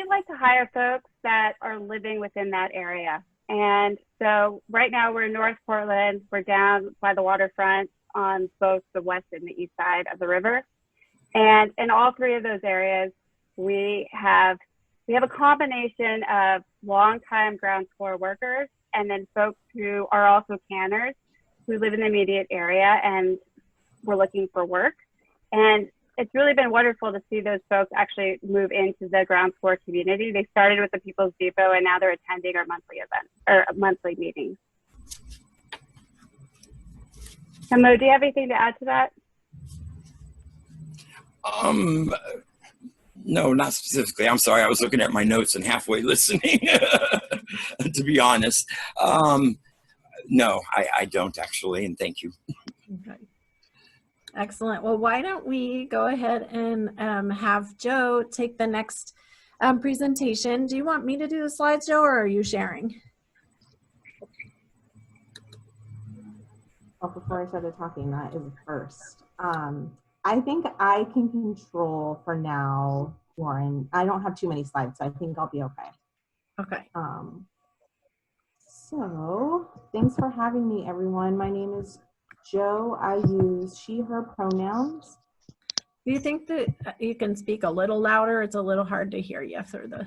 like to hire folks that are living within that area. And so right now we're in North Portland. We're down by the waterfront on both the west and the east side of the river. And in all three of those areas, we have a combination of longtime ground floor workers and then folks who are also canners who live in the immediate area and we're looking for work. And it's really been wonderful to see those folks actually move into the ground floor community. They started with the People's Depot and now they're attending our monthly events or monthly meetings. And Mo, do you have anything to add to that? No, not specifically. I'm sorry. I was looking at my notes and halfway listening, to be honest. No, I don't actually, and thank you. Okay. Excellent. Well, why don't we go ahead and have Joe take the next presentation. Do you want me to do the slides, Joe, or are you sharing? Well, before I started talking, that is first. I think I can control for now, Lauren. I don't have too many slides, so I think I'll be okay. Okay. So thanks for having me, everyone. My name is Joe. I use she, her pronouns. Do you think that you can speak a little louder? It's a little hard to hear you through the...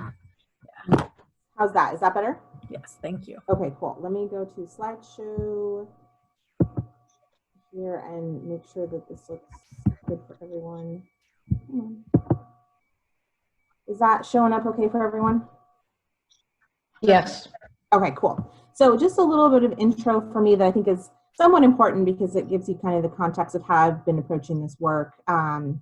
Yeah. How's that? Is that better? Yes, thank you. Okay, cool. Let me go to slideshow here and make sure that this looks good for everyone. Is that showing up okay for everyone? Yes. Okay, cool. So just a little bit of intro for me that I think is somewhat important because it gives you kind of the context of how I've been approaching this work. I'm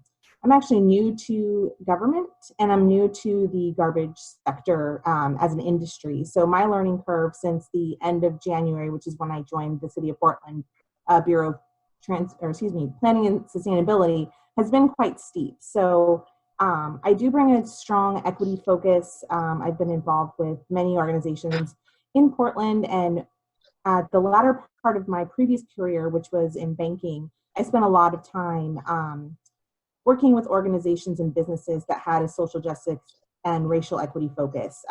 actually new to government and I'm new to the garbage sector as an industry. So my learning curve since the end of January, which is when I joined the City of Portland Bureau of Planning and Sustainability, has been quite steep. So I do bring a strong equity focus. I've been involved with many organizations in Portland, and at the latter part of my previous career, which was in banking, I spent a lot of time working with organizations and businesses that had a social justice and racial equity focus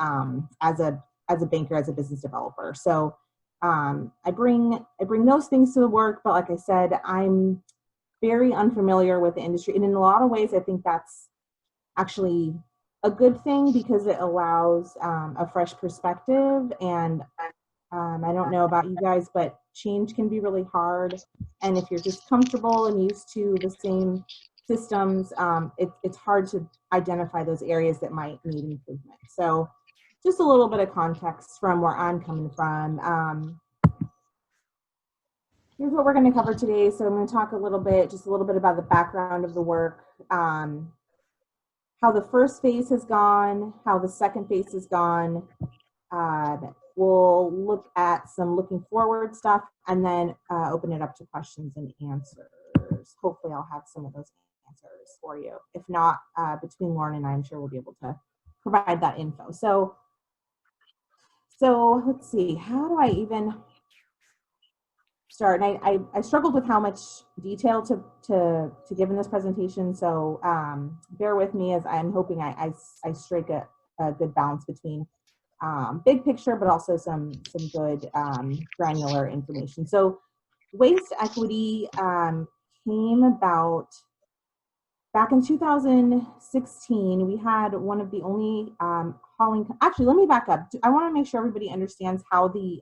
as a banker, as a business developer. So I bring those things to the work, but like I said, I'm very unfamiliar with the industry. And in a lot of ways, I think that's actually a good thing because it allows a fresh perspective. And I don't know about you guys, but change can be really hard. And if you're just comfortable and used to the same systems, it's hard to identify those areas that might need improvement. So just a little bit of context from where I'm coming from. Here's what we're going to cover today. So I'm going to talk just a little bit about the background of the work, how the first phase has gone, how the second phase has gone. We'll look at some looking forward stuff and then open it up to questions and answers. Hopefully I'll have some of those answers for you. If not, between Lauren and I, I'm sure we'll be able to provide that info. So let's see, how do I even start? And I struggled with how much detail to give in this presentation. So bear with me as I'm hoping I strike a good balance between big picture, but also some good granular information. So waste equity came about back in 2016. We had one of the only hauling, actually, let me back up. I want to make sure everybody understands how the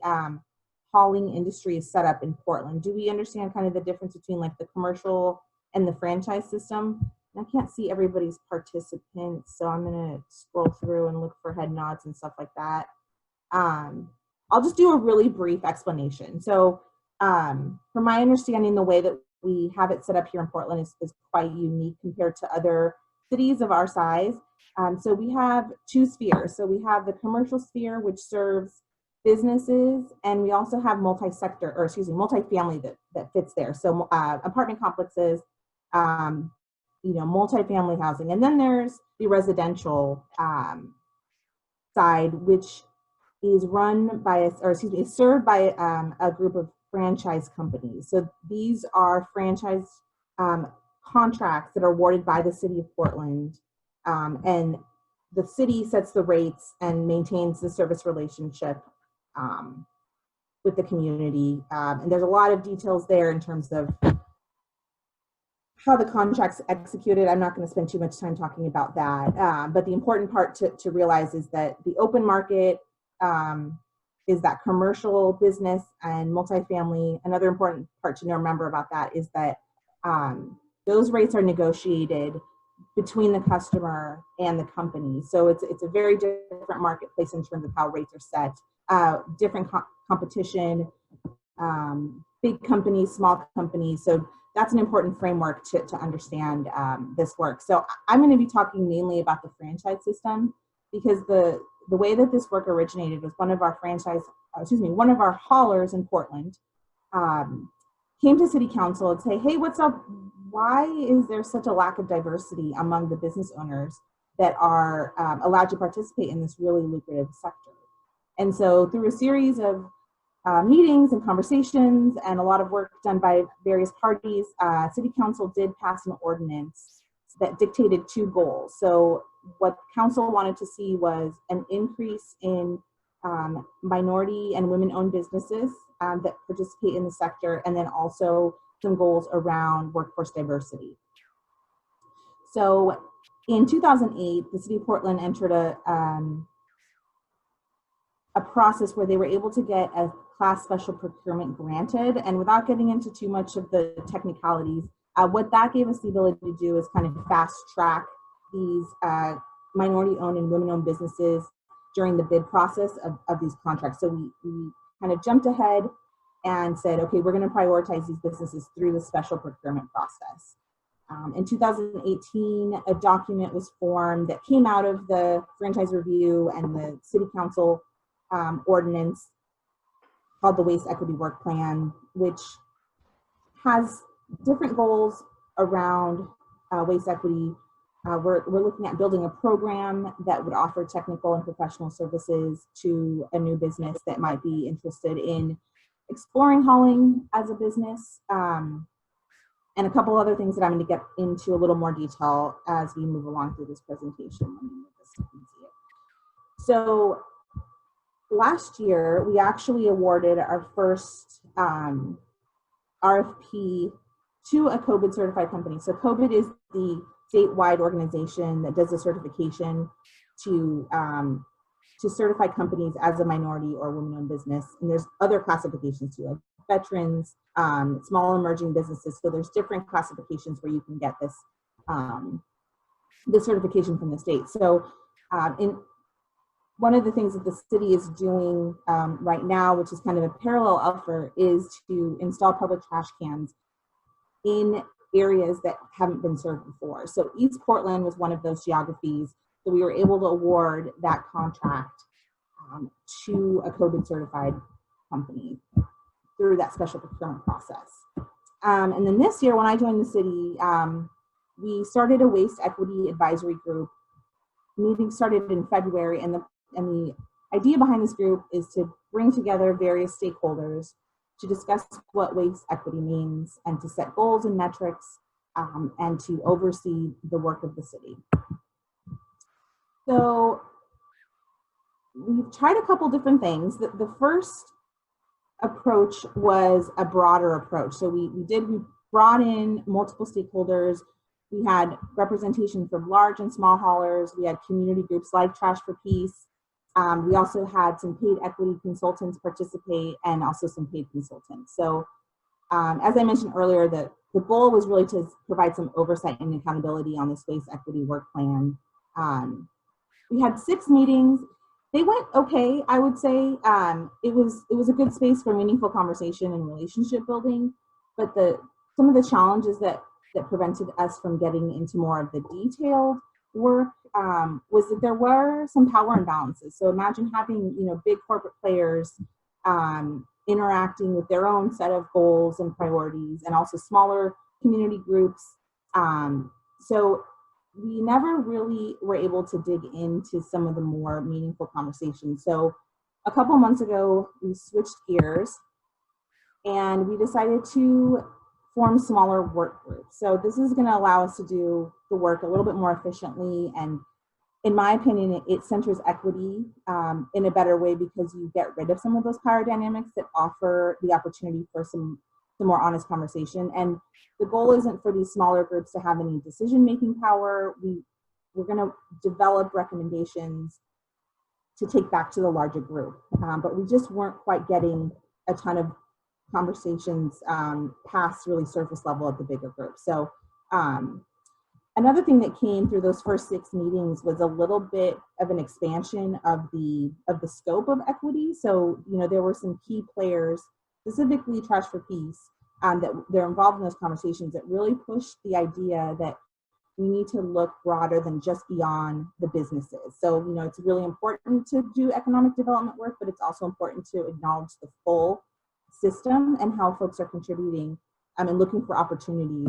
hauling industry is set up in Portland. Do we understand kind of the difference between like the commercial and the franchise system? And I can't see everybody's participants, so I'm going to scroll through and look for head nods and stuff like that. I'll just do a really brief explanation. So from my understanding, the way that we have it set up here in Portland is quite unique compared to other cities of our size. So we have two spheres. So we have the commercial sphere, which serves businesses, and we also have multifamily that fits there. So apartment complexes, multifamily housing. And then there's the residential side, which is served by a group of franchise companies. So these are franchise contracts that are awarded by the city of Portland, and the city sets the rates and maintains the service relationship with the community. And there's a lot of details there in terms of how the contract's executed. I'm not going to spend too much time talking about that. But the important part to realize is that the open market is that commercial business and multifamily. Another important part to remember about that is that those rates are negotiated between the customer and the company. So it's a very different marketplace in terms of how rates are set. Different competition, big companies, small companies. So that's an important framework to understand this work. So I'm going to be talking mainly about the franchise system because the way that this work originated was one of our haulers in Portland came to city council and say, hey, what's up? Why is there such a lack of diversity among the business owners that are allowed to participate in this really lucrative sector? And so through a series of meetings and conversations and a lot of work done by various parties, city council did pass an ordinance that dictated two goals. So what council wanted to see was an increase in minority and women-owned businesses that participate in the sector, and then also some goals around workforce diversity. So in 2008, the city of Portland entered a process where they were able to get a class special procurement granted. And without getting into too much of the technicalities, what that gave us the ability to do is kind of fast track these minority owned and women owned businesses during the bid process of these contracts. So we kind of jumped ahead and said, okay, we're going to prioritize these businesses through the special procurement process. In 2018, a document was formed that came out of the franchise review and the city council ordinance called the Waste Equity Work Plan, which has different goals around waste equity. We're looking at building a program that would offer technical and professional services to a new business that might be interested in exploring hauling as a business, and a couple other things that I'm going to get into a little more detail as we move along through this presentation. Let me move this so you can see it. So last year, we actually awarded our first RFP to a COVID certified company. So COVID is the statewide organization that does the certification to certify companies as a minority or women-owned business. And there's other classifications too, like veterans, small emerging businesses. So there's different classifications where you can get this certification from the state. So one of the things that the city is doing right now, which is kind of a parallel effort, is to install public trash cans in areas that haven't been served before. So East Portland was one of those geographies that we were able to award that contract to a COVID certified company through that special procurement process. And then this year, when I joined the city, we started a waste equity advisory group. Meeting started in February, and the idea behind this group is to bring together various stakeholders to discuss what waste equity means and to set goals and metrics and to oversee the work of the city. So we've tried a couple different things. The first approach was a broader approach. So we brought in multiple stakeholders. We had representation from large and small haulers. We had community groups like Trash for Peace. We also had some paid equity consultants participate and also some paid consultants. So as I mentioned earlier, the goal was really to provide some oversight and accountability on this waste equity work plan. We had 6 meetings. They went okay, I would say. It was a good space for meaningful conversation and relationship building, but some of the challenges that prevented us from getting into more of the detailed work was that there were some power imbalances. So imagine having big corporate players interacting with their own set of goals and priorities, and also smaller community groups. So we never really were able to dig into some of the more meaningful conversations. So a couple months ago, we switched gears and we decided to form smaller work groups. So this is going to allow us to do the work a little bit more efficiently, and in my opinion, it centers equity in a better way because you get rid of some of those power dynamics that offer the opportunity for some more honest conversation. And the goal isn't for these smaller groups to have any decision-making power. We're going to develop recommendations to take back to the larger group, but we just weren't quite getting a ton of conversations past really surface level at the bigger group. So another thing that came through those first 6 meetings was a little bit of an expansion of the scope of equity. So there were some key players, specifically Trash for Peace, that they're involved in those conversations that really pushed the idea that we need to look broader than just beyond the businesses. So it's really important to do economic development work, but it's also important to acknowledge the full system and how folks are contributing and looking for opportunities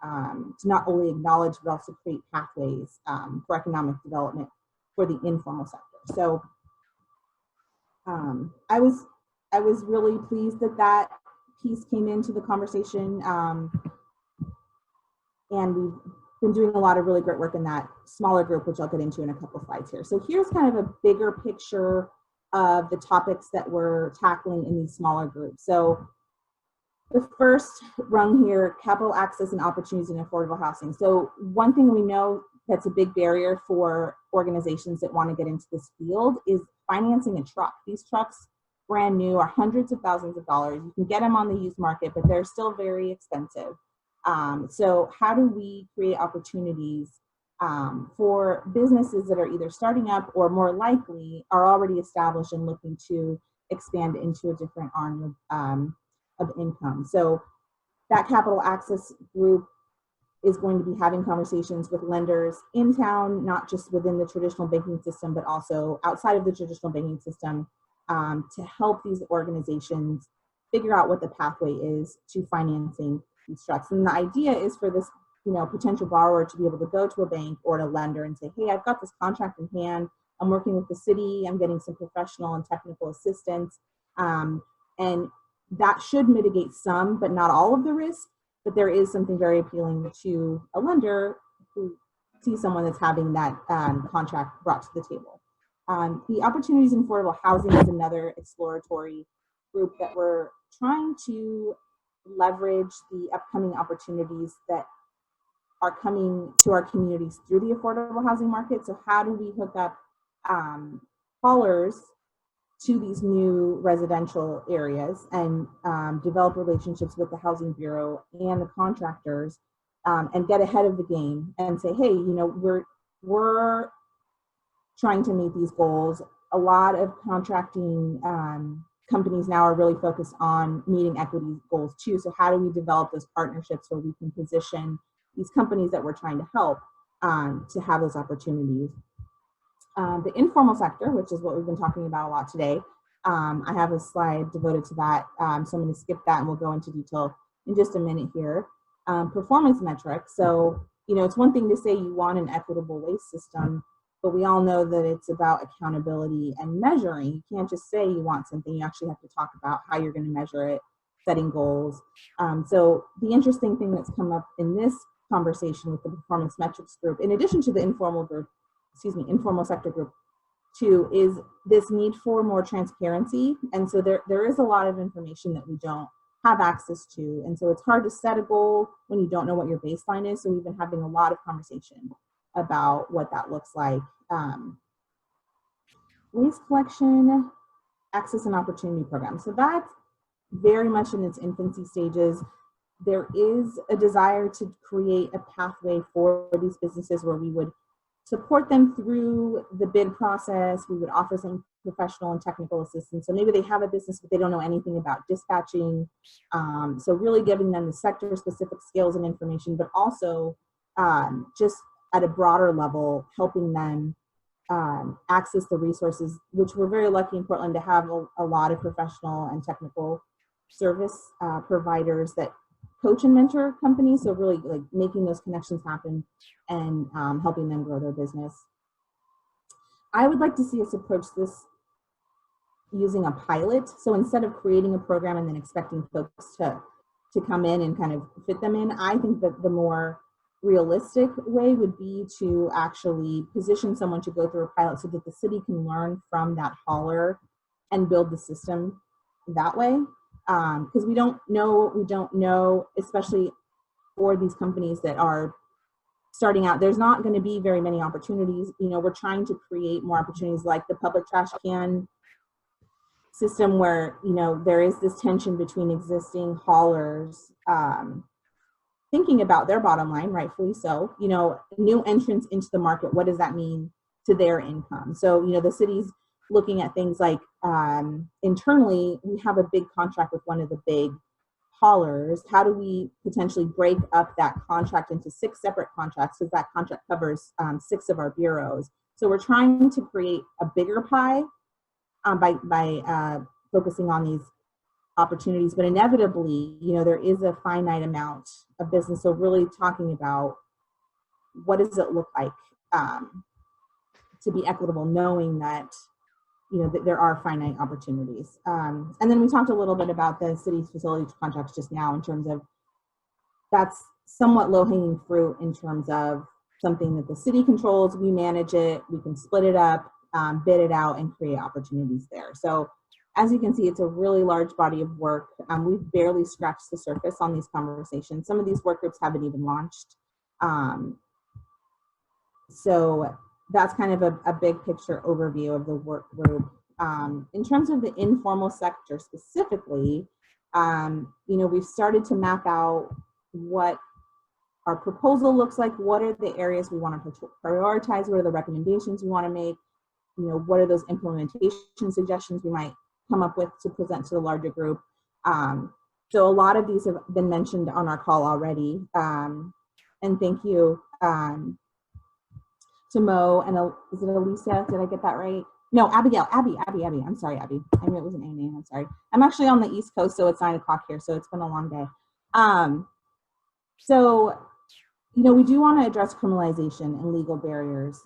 to not only acknowledge but also create pathways for economic development for the informal sector. So I was really pleased that piece came into the conversation, and we've been doing a lot of really great work in that smaller group, which I'll get into in a couple of slides here. So here's kind of a bigger picture of the topics that we're tackling in these smaller groups. So the first rung here, capital access and opportunities in affordable housing. So one thing we know that's a big barrier for organizations that want to get into this field is financing a truck. These trucks, brand new, are hundreds of thousands of dollars. You can get them on the used market, but they're still very expensive. So how do we create opportunities for businesses that are either starting up or more likely are already established and looking to expand into a different arm of income? So that capital access group is going to be having conversations with lenders in town, not just within the traditional banking system, but also outside of the traditional banking system, to help these organizations figure out what the pathway is to financing these trucks. And the idea is for this potential borrower to be able to go to a bank or a lender and say, hey, I've got this contract in hand. I'm working with the city. I'm getting some professional and technical assistance. And that should mitigate some, but not all of the risk. But there is something very appealing to a lender who sees someone that's having that contract brought to the table. The opportunities in affordable housing is another exploratory group that we're trying to leverage the upcoming opportunities that are coming to our communities through the affordable housing market. So how do we hook up haulers to these new residential areas and develop relationships with the Housing Bureau and the contractors and get ahead of the game and say, hey, you know, we're trying to meet these goals. A lot of contracting companies now are really focused on meeting equity goals too. So how do we develop those partnerships where we can position these companies that we're trying to help to have those opportunities? The informal sector, which is what we've been talking about a lot today. I have a slide devoted to that, so I'm going to skip that and we'll go into detail in just a minute here. Performance metrics. So, you know, it's one thing to say you want an equitable waste system, but we all know that it's about accountability and measuring. You can't just say you want something, you actually have to talk about how you're going to measure it, setting goals. So the interesting thing that's come up in this conversation with the performance metrics group, in addition to the informal sector group too, is this need for more transparency. And so there is a lot of information that we don't have access to. And so it's hard to set a goal when you don't know what your baseline is. So we've been having a lot of conversation about what that looks like. Waste collection, access and opportunity program. So that's very much in its infancy stages. There is a desire to create a pathway for these businesses where we would support them through the bid process. We would offer some professional and technical assistance. So maybe they have a business, but they don't know anything about dispatching. So really giving them the sector specific skills and information, but also just at a broader level, helping them access the resources, which we're very lucky in Portland to have a lot of professional and technical service providers that coach and mentor companies. So really like making those connections happen and helping them grow their business. I would like to see us approach this using a pilot. So instead of creating a program and then expecting folks to come in and kind of fit them in, I think that the more realistic way would be to actually position someone to go through a pilot so that the city can learn from that hauler and build the system that way. Because we don't know what we don't know, especially for these companies that are starting out. There's not going to be very many opportunities. You know, we're trying to create more opportunities like the public trash can system where, you know, there is this tension between existing haulers thinking about their bottom line, rightfully so. You know, new entrants into the market, what does that mean to their income? So, you know, the city's looking at things like internally, we have a big contract with one of the big haulers. How do we potentially break up that contract into 6 separate contracts, because that contract covers 6 of our bureaus? So we're trying to create a bigger pie by focusing on these opportunities, but inevitably, you know, there is a finite amount of business. So really talking about what does it look like to be equitable, knowing that, you know, that there are finite opportunities. And then we talked a little bit about the city's facility contracts just now in terms of that's somewhat low-hanging fruit in terms of something that the city controls, we manage it, we can split it up, bid it out, and create opportunities there. So as you can see, it's a really large body of work. We've barely scratched the surface on these conversations. Some of these work groups haven't even launched. So that's kind of a big picture overview of the work group. In terms of the informal sector specifically, you know, we've started to map out what our proposal looks like. What are the areas we want to prioritize? What are the recommendations we want to make? You know, what are those implementation suggestions we might come up with to present to the larger group? So a lot of these have been mentioned on our call already. And thank you to Mo and is it Alicia? Did I get that right? No, Abigail, Abby. I'm sorry, Abby. I knew it was an A name, I'm sorry. I'm actually on the East Coast, so it's 9 o'clock here, so it's been a long day. So, you know, we do want to address criminalization and legal barriers.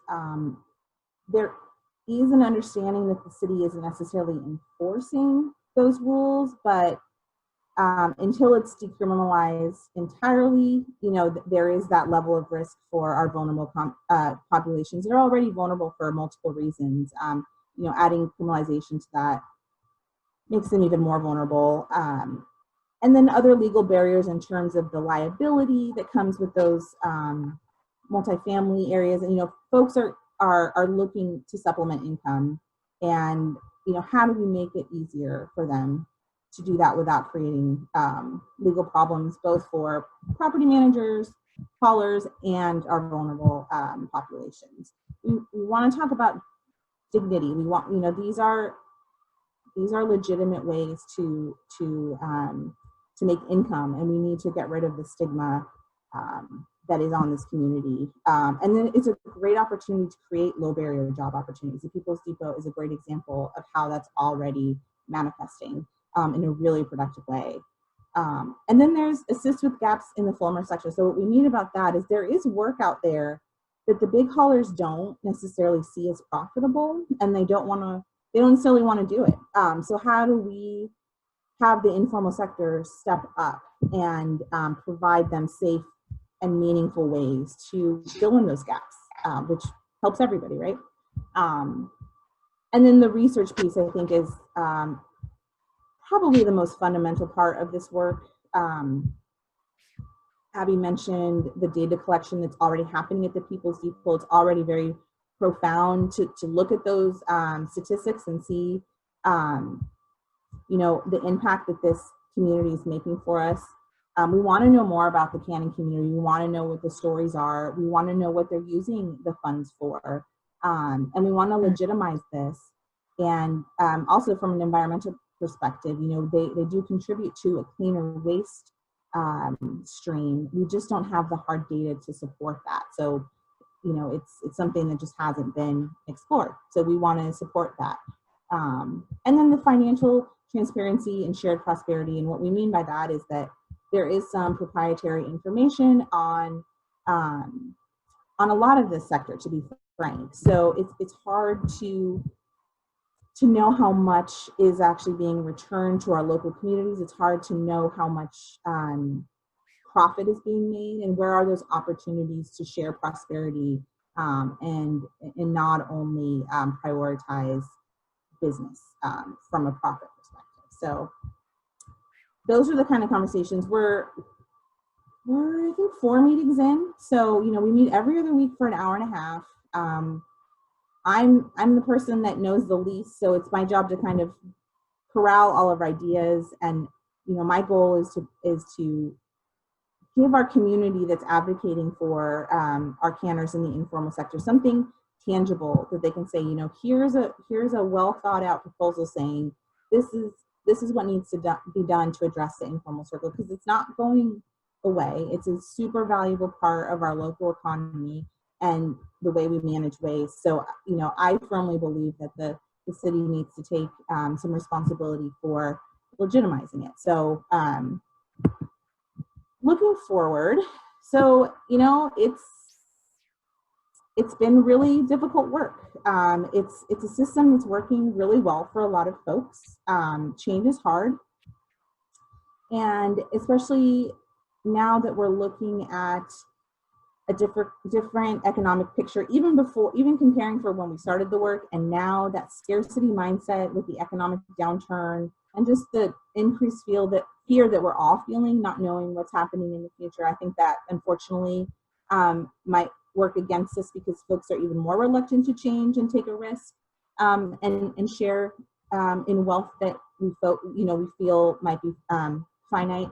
There is an understanding that the city isn't necessarily enforcing those rules, but until it's decriminalized entirely, you know, there is that level of risk for our vulnerable populations. They're already vulnerable for multiple reasons. You know, adding criminalization to that makes them even more vulnerable. And then other legal barriers in terms of the liability that comes with those multifamily areas. And, folks are looking to supplement income, and, how do we make it easier for them to do that without creating legal problems, both for property managers, haulers, and our vulnerable populations. We want to talk about dignity. We want, these are legitimate ways to make income, and we need to get rid of the stigma that is on this community. And then it's a great opportunity to create low barrier job opportunities. The People's Depot is a great example of how that's already manifesting in a really productive way. And then there's assist with gaps in the former sector. So what we mean about that is there is work out there that the big haulers don't necessarily see as profitable, and they don't necessarily want to do it. So how do we have the informal sector step up and provide them safe and meaningful ways to fill in those gaps, which helps everybody, right? And then the research piece, I think, is probably the most fundamental part of this work. Abby mentioned the data collection that's already happening at the People's Depot. It's already very profound to look at those statistics and see, the impact that this community is making for us. We want to know more about the canning community. We want to know what the stories are. We want to know what they're using the funds for. And we want to legitimize this. And also from an environmental perspective, they do contribute to a cleaner waste stream. We just don't have the hard data to support that. So, it's something that just hasn't been explored. So we want to support that. And then the financial transparency and shared prosperity. And what we mean by that is that there is some proprietary information on a lot of this sector, to be frank. So it's hard to know how much is actually being returned to our local communities. It's hard to know how much profit is being made, and where are those opportunities to share prosperity and not only prioritize business from a profit perspective. So those are the kind of conversations. We're I think 4 meetings in. So, we meet every other week for an hour and a half. I'm the person that knows the least, so it's my job to kind of corral all of our ideas. And, my goal is to give our community that's advocating for our canners in the informal sector something tangible that they can say, here's a well thought out proposal saying this is what needs to be done to address the informal circle, because it's not going away. It's a super valuable part of our local economy and the way we manage waste. So, I firmly believe that the city needs to take some responsibility for legitimizing it. So, looking forward, so, it's been really difficult work. It's a system that's working really well for a lot of folks. Change is hard. And especially now that we're looking at a different economic picture, even comparing for when we started the work, and now that scarcity mindset with the economic downturn and just the increased fear that we're all feeling, not knowing what's happening in the future. I think that unfortunately might work against us, because folks are even more reluctant to change and take a risk and share in wealth that we feel might be finite.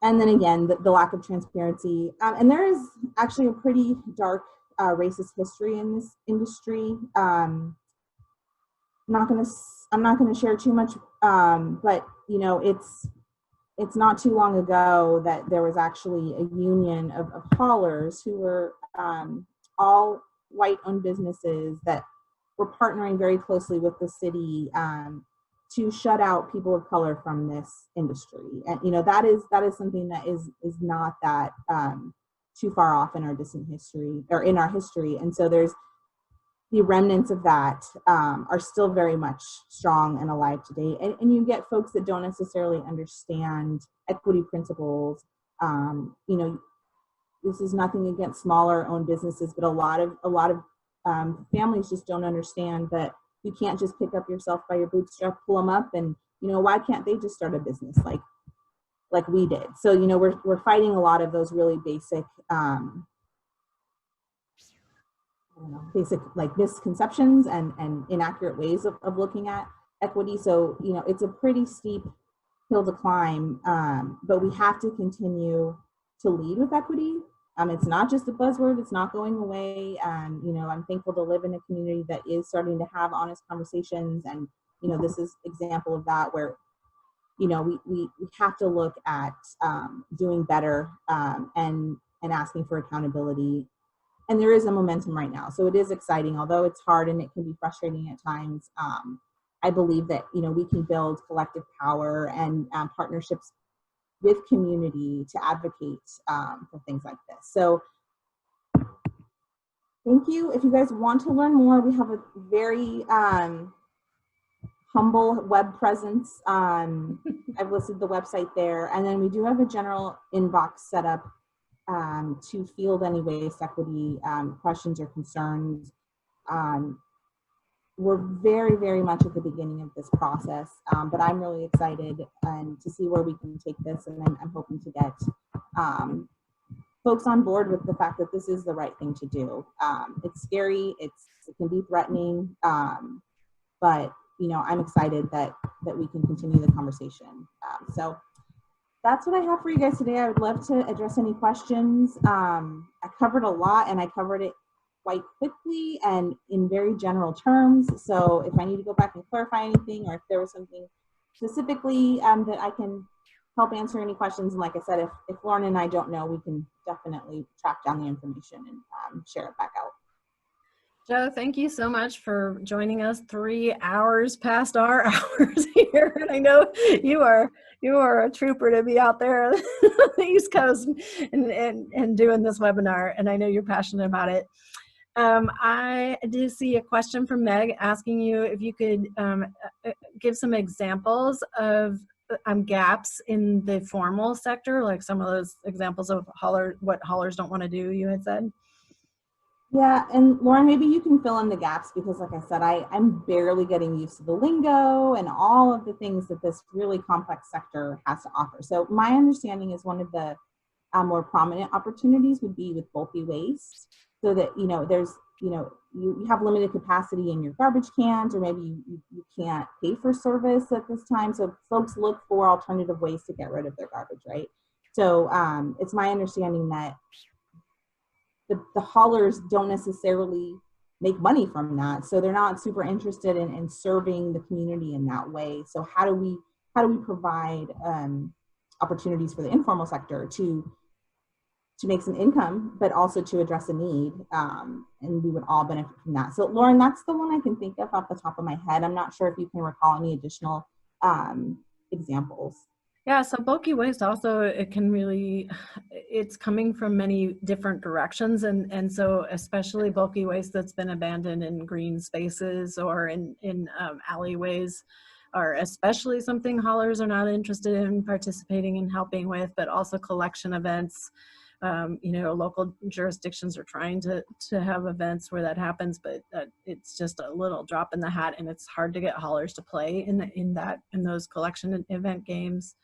And then again, the lack of transparency. And there is actually a pretty dark racist history in this industry. I'm not gonna share too much, but it's not too long ago that there was actually a union of haulers who were all white-owned businesses that were partnering very closely with the city to shut out people of color from this industry. And that is something that is not that too far off in our distant history, or in our history. And so there's the remnants of that are still very much strong and alive today. And you get folks that don't necessarily understand equity principles. This is nothing against smaller owned businesses, but a lot of families just don't understand that you can't just pick up yourself by your bootstrap, pull them up, and why can't they just start a business? Like, like we did. So, you know, we're fighting a lot of those really basic, basic like misconceptions and inaccurate ways of looking at equity. So, you know, it's a pretty steep hill to climb, but we have to continue to lead with equity. It's not just a buzzword, it's not going away. You know, I'm thankful to live in a community that is starting to have honest conversations. And, you know, this is example of that where, you know, we have to look at doing better and asking for accountability. And there is a momentum right now. So it is exciting, although it's hard and it can be frustrating at times. I believe that, you know, we can build collective power and partnerships with community to advocate for things like this. So thank you. If you guys want to learn more, we have a very humble web presence. I've listed the website there. And then we do have a general inbox set up to field any waste equity questions or concerns. We're very, very much at the beginning of this process, but I'm really excited to see where we can take this, and I'm hoping to get folks on board with the fact that this is the right thing to do. It's scary, it can be threatening, but you know, I'm excited that we can continue the conversation. So that's what I have for you guys today. I would love to address any questions. I covered a lot, and I covered it quite quickly and in very general terms. So if I need to go back and clarify anything, or if there was something specifically that I can help answer any questions, and like I said, if Lauren and I don't know, we can definitely track down the information and share it back out. Joe, thank you so much for joining us 3 hours past our hours here. And I know you are a trooper to be out there on the East Coast and doing this webinar, and I know you're passionate about it. I do see a question from Meg asking you if you could give some examples of gaps in the formal sector, like some of those examples of what haulers don't want to do, you had said. Yeah, and Lauren, maybe you can fill in the gaps, because like I said, I'm barely getting used to the lingo and all of the things that this really complex sector has to offer. So my understanding is one of the more prominent opportunities would be with bulky waste, so that, you know, there's, you know, you have limited capacity in your garbage cans, or maybe you can't pay for service at this time. So folks look for alternative ways to get rid of their garbage, right? So it's my understanding that the haulers don't necessarily make money from that. So they're not super interested in serving the community in that way. So how do we provide opportunities for the informal sector to make some income, but also to address a need, and we would all benefit from that. So Lauren, that's the one I can think of off the top of my head. I'm not sure if you can recall any additional examples. Yeah, so bulky waste also, it's coming from many different directions, and so especially bulky waste that's been abandoned in green spaces or in alleyways are especially something haulers are not interested in participating in helping with, but also collection events. You know, local jurisdictions are trying to have events where that happens, but it's just a little drop in the hat, and it's hard to get haulers to play in those collection event games.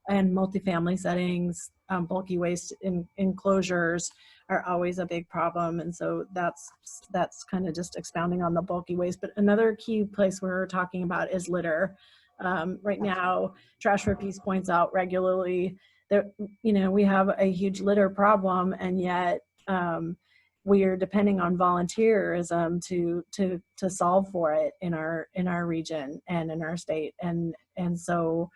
And multifamily settings, bulky waste enclosures are always a big problem, and so that's kind of just expounding on the bulky waste. But another key place we're talking about is litter. Right now, Trash for Peace points out regularly that, you know, we have a huge litter problem, and yet we are depending on volunteerism to solve for it in our region and in our state, and so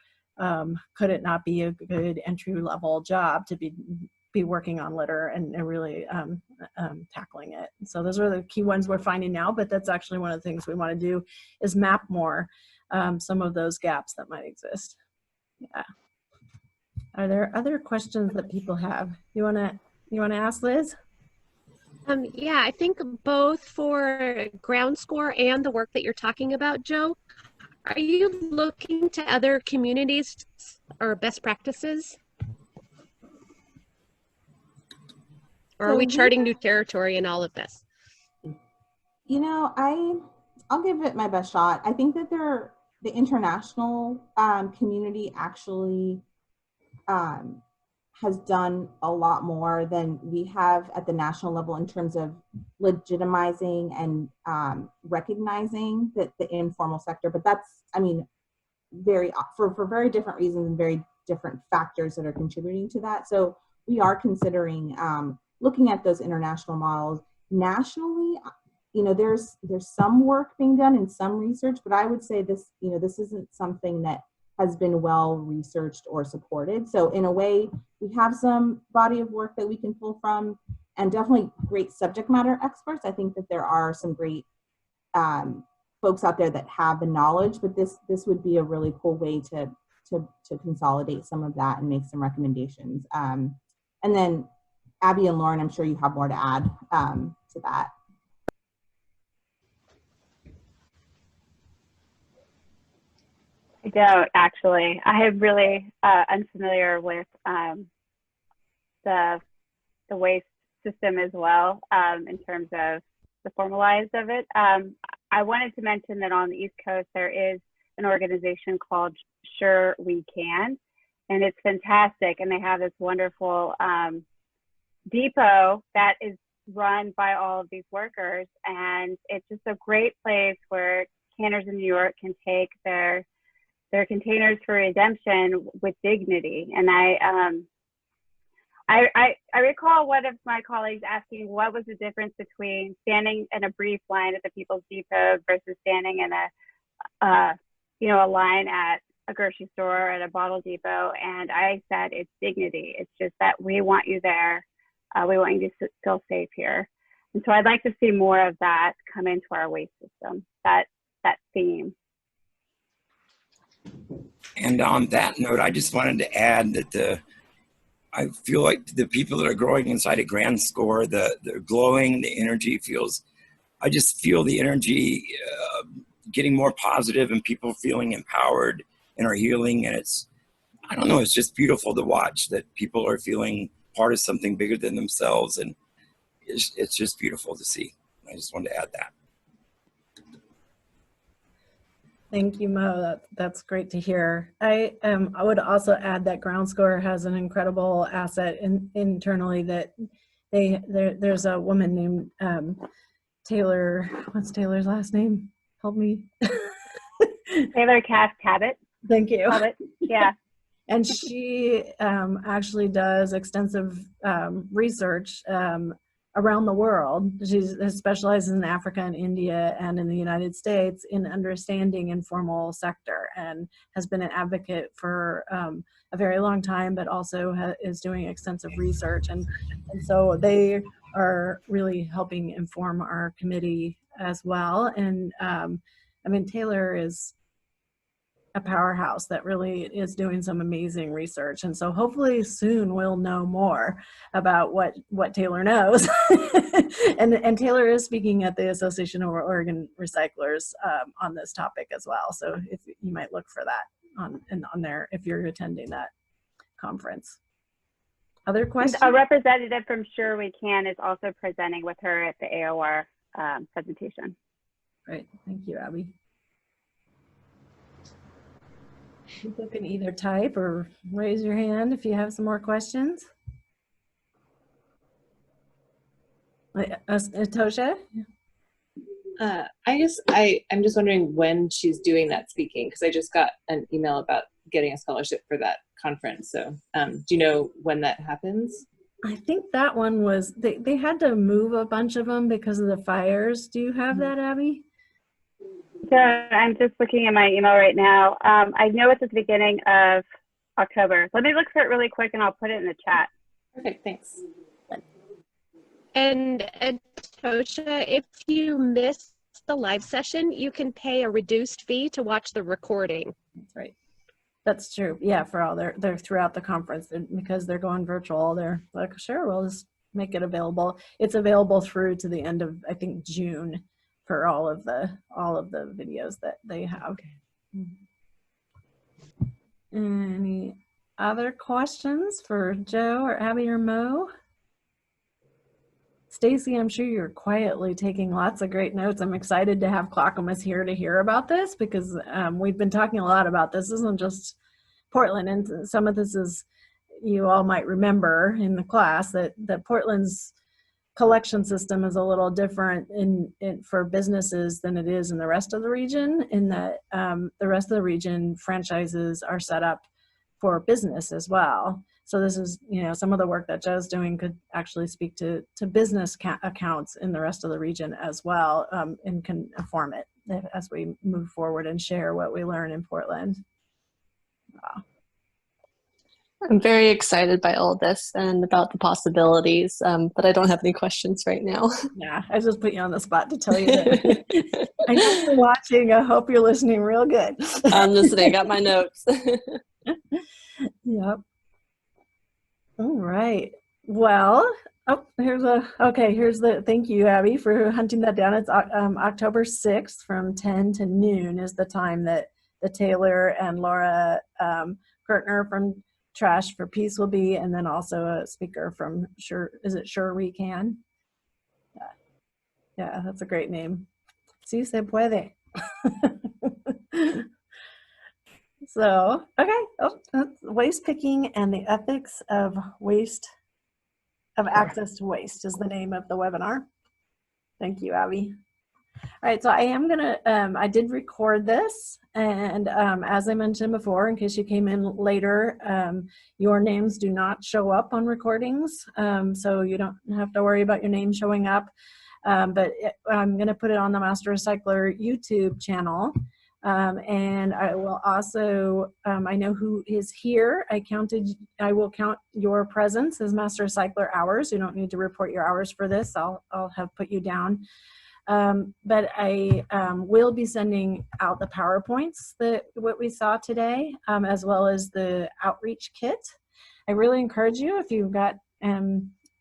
could it not be a good entry-level job to be working on litter and really tackling it? So those are the key ones we're finding now, but that's actually one of the things we want to do is map more some of those gaps that might exist. Yeah. Are there other questions that people have? You wanna ask, Liz? Yeah, I think both for ground score and the work that you're talking about, Joe, are you looking to other communities or best practices? Or are we charting new territory in all of this? You know, I'll give it my best shot. I think that the international community actually has done a lot more than we have at the national level in terms of legitimizing and recognizing that the informal sector. But that's, I mean, for very different reasons and very different factors that are contributing to that. So we are considering looking at those international models. Nationally, you know, there's some work being done and some research, but I would say this, you know, this isn't something that has been well researched or supported. So in a way, we have some body of work that we can pull from, and definitely great subject matter experts. I think that there are some great folks out there that have the knowledge, but this would be a really cool way to consolidate some of that and make some recommendations. And then Abby and Lauren, I'm sure you have more to add to that. I don't actually. I am really unfamiliar with the waste system as well in terms of the formalized of it. I wanted to mention that on the East Coast there is an organization called Sure We Can, and it's fantastic. And they have this wonderful depot that is run by all of these workers, and it's just a great place where canners in New York can take their containers for redemption with dignity. And I recall one of my colleagues asking what was the difference between standing in a brief line at the People's Depot versus standing in a line at a grocery store or at a bottle depot. And I said, it's dignity. It's just that we want you there. We want you to feel safe here. And so I'd like to see more of that come into our waste system, that theme. And on that note, I just wanted to add that I feel like the people that are growing inside a Grand Score, they're glowing, the energy feels, I just feel the energy getting more positive and people feeling empowered and are healing. And I don't know, it's just beautiful to watch that people are feeling part of something bigger than themselves. And it's just beautiful to see. I just wanted to add that. Thank you, Mo. That's great to hear. I would also add that Ground Score has an incredible asset internally that there's a woman named Taylor. What's Taylor's last name? Help me. Taylor Cabot. Thank you. Cabot. Yeah. And she actually does extensive research around the world. She specializes in Africa and India and in the United States in understanding informal sector, and has been an advocate for a very long time, but also is doing extensive research. And so they are really helping inform our committee as well. And I mean, Taylor is a powerhouse that really is doing some amazing research. And so hopefully soon we'll know more about what Taylor knows. and Taylor is speaking at the Association of Oregon Recyclers on this topic as well. So if you might look for that on there if you're attending that conference. Other questions? A representative from Sure We Can is also presenting with her at the AOR presentation. Great, thank you, Abby. People can either type or raise your hand if you have some more questions. Tosha? I'm just wondering when she's doing that speaking, because I just got an email about getting a scholarship for that conference. So do you know when that happens? I think that one was, they had to move a bunch of them because of the fires. Do you have that, Abby? So I'm just looking at my email right now. I know it's at the beginning of October. Let me look for it really quick and I'll put it in the chat. Perfect, thanks. And Tosha, if you missed the live session, you can pay a reduced fee to watch the recording. That's right. That's true. Yeah, for all they're throughout the conference, because they're going virtual. They're like, sure, we'll just make it available. It's available through to the end of, I think, June for all of the videos that they have. Any other questions for Joe or Abby or Mo? Stacy, I'm sure you're quietly taking lots of great notes. I'm excited to have Clackamas here to hear about this, because we've been talking a lot about this. This isn't just Portland, and some of this is you all might remember in the class that Portland's collection system is a little different for businesses than it is in the rest of the region, in that the rest of the region franchises are set up for business as well. So this is, some of the work that Joe's doing could actually speak to business accounts in the rest of the region as well, and can inform it as we move forward and share what we learn in Portland. Wow. I'm very excited by all this and about the possibilities, but I don't have any questions right now. Yeah, I just put you on the spot to tell you that. I know you're watching. I hope you're listening real good. I'm listening. I got my notes. Yep. All right. Well, here's the, thank you, Abby, for hunting that down. It's October 6th from 10 to noon is the time that the Taylor and Laura Gertner from Trash for Peace will be, and then also a speaker from Sure We Can? Yeah, that's a great name. Si se puede. So, okay, waste picking and the ethics of access to waste is the name of the webinar. Thank you, Abby. All right, so I am gonna, I did record this, and as I mentioned before, in case you came in later, your names do not show up on recordings, so you don't have to worry about your name showing up, but I'm gonna put it on the Master Recycler YouTube channel, and I will also, I know who is here. I will count your presence as Master Recycler hours. You don't need to report your hours for this. I'll have put you down. But I will be sending out the PowerPoints what we saw today, as well as the outreach kit. I really encourage you, if you got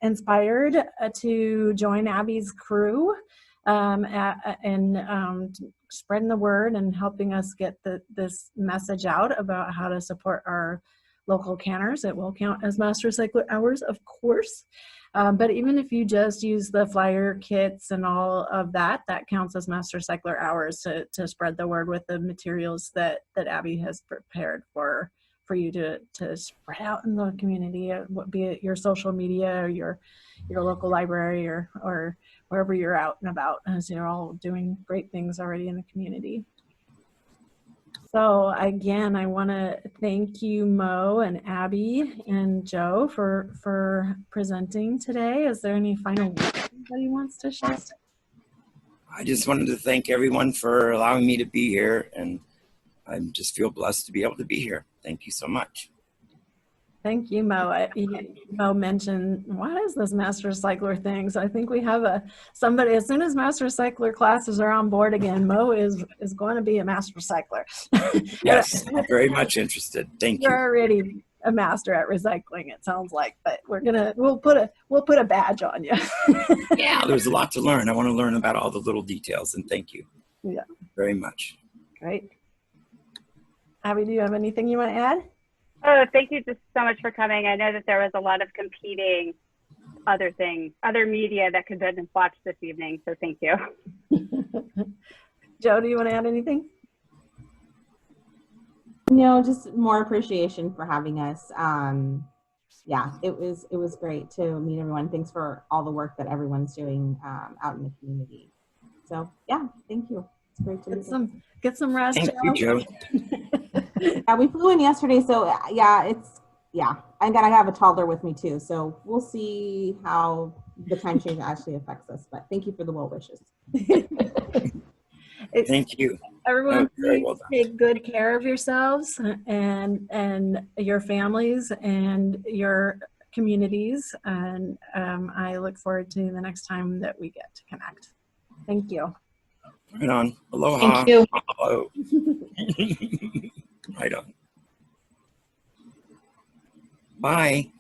inspired, to join Abby's crew and spreading the word and helping us get this message out about how to support our local canners. It will count as Master Recycler hours, of course. But even if you just use the flyer kits and all of that, that counts as Master Recycler hours to spread the word with the materials that Abby has prepared for you to spread out in the community, be it your social media or your local library or wherever you're out and about, as you're all doing great things already in the community. So again, I want to thank you, Mo and Abby and Joe, for presenting today. Is there any final words anybody wants to share? I just wanted to thank everyone for allowing me to be here, and I just feel blessed to be able to be here. Thank you so much. Thank you, Mo. Mo mentioned, what is this Master Recycler thing? So I think we have somebody, as soon as Master Recycler classes are on board again, Mo is going to be a Master Recycler. Yes, I'm very much interested. Thank you. You're already a master at recycling, it sounds like, but we'll put a badge on you. Yeah, there's a lot to learn. I want to learn about all the little details, and thank you. Yeah. Very much. Great. Abby, do you have anything you want to add? Oh, thank you just so much for coming. I know that there was a lot of competing other media that could have been watched this evening, so thank you. Joe, do you want to add anything? No, just more appreciation for having us. Yeah, it was great to meet everyone. Thanks for all the work that everyone's doing out in the community. So yeah, thank you. It's great to get some rest. Thank you, Joe. Yeah, we flew in yesterday, so yeah, I gotta have a toddler with me too, so we'll see how the time change actually affects us, but thank you for the well wishes. Thank you. Everyone, please take good care of yourselves and your families and your communities, and I look forward to the next time that we get to connect. Thank you. Right on. Aloha. Thank you. Hello. Right on. Bye.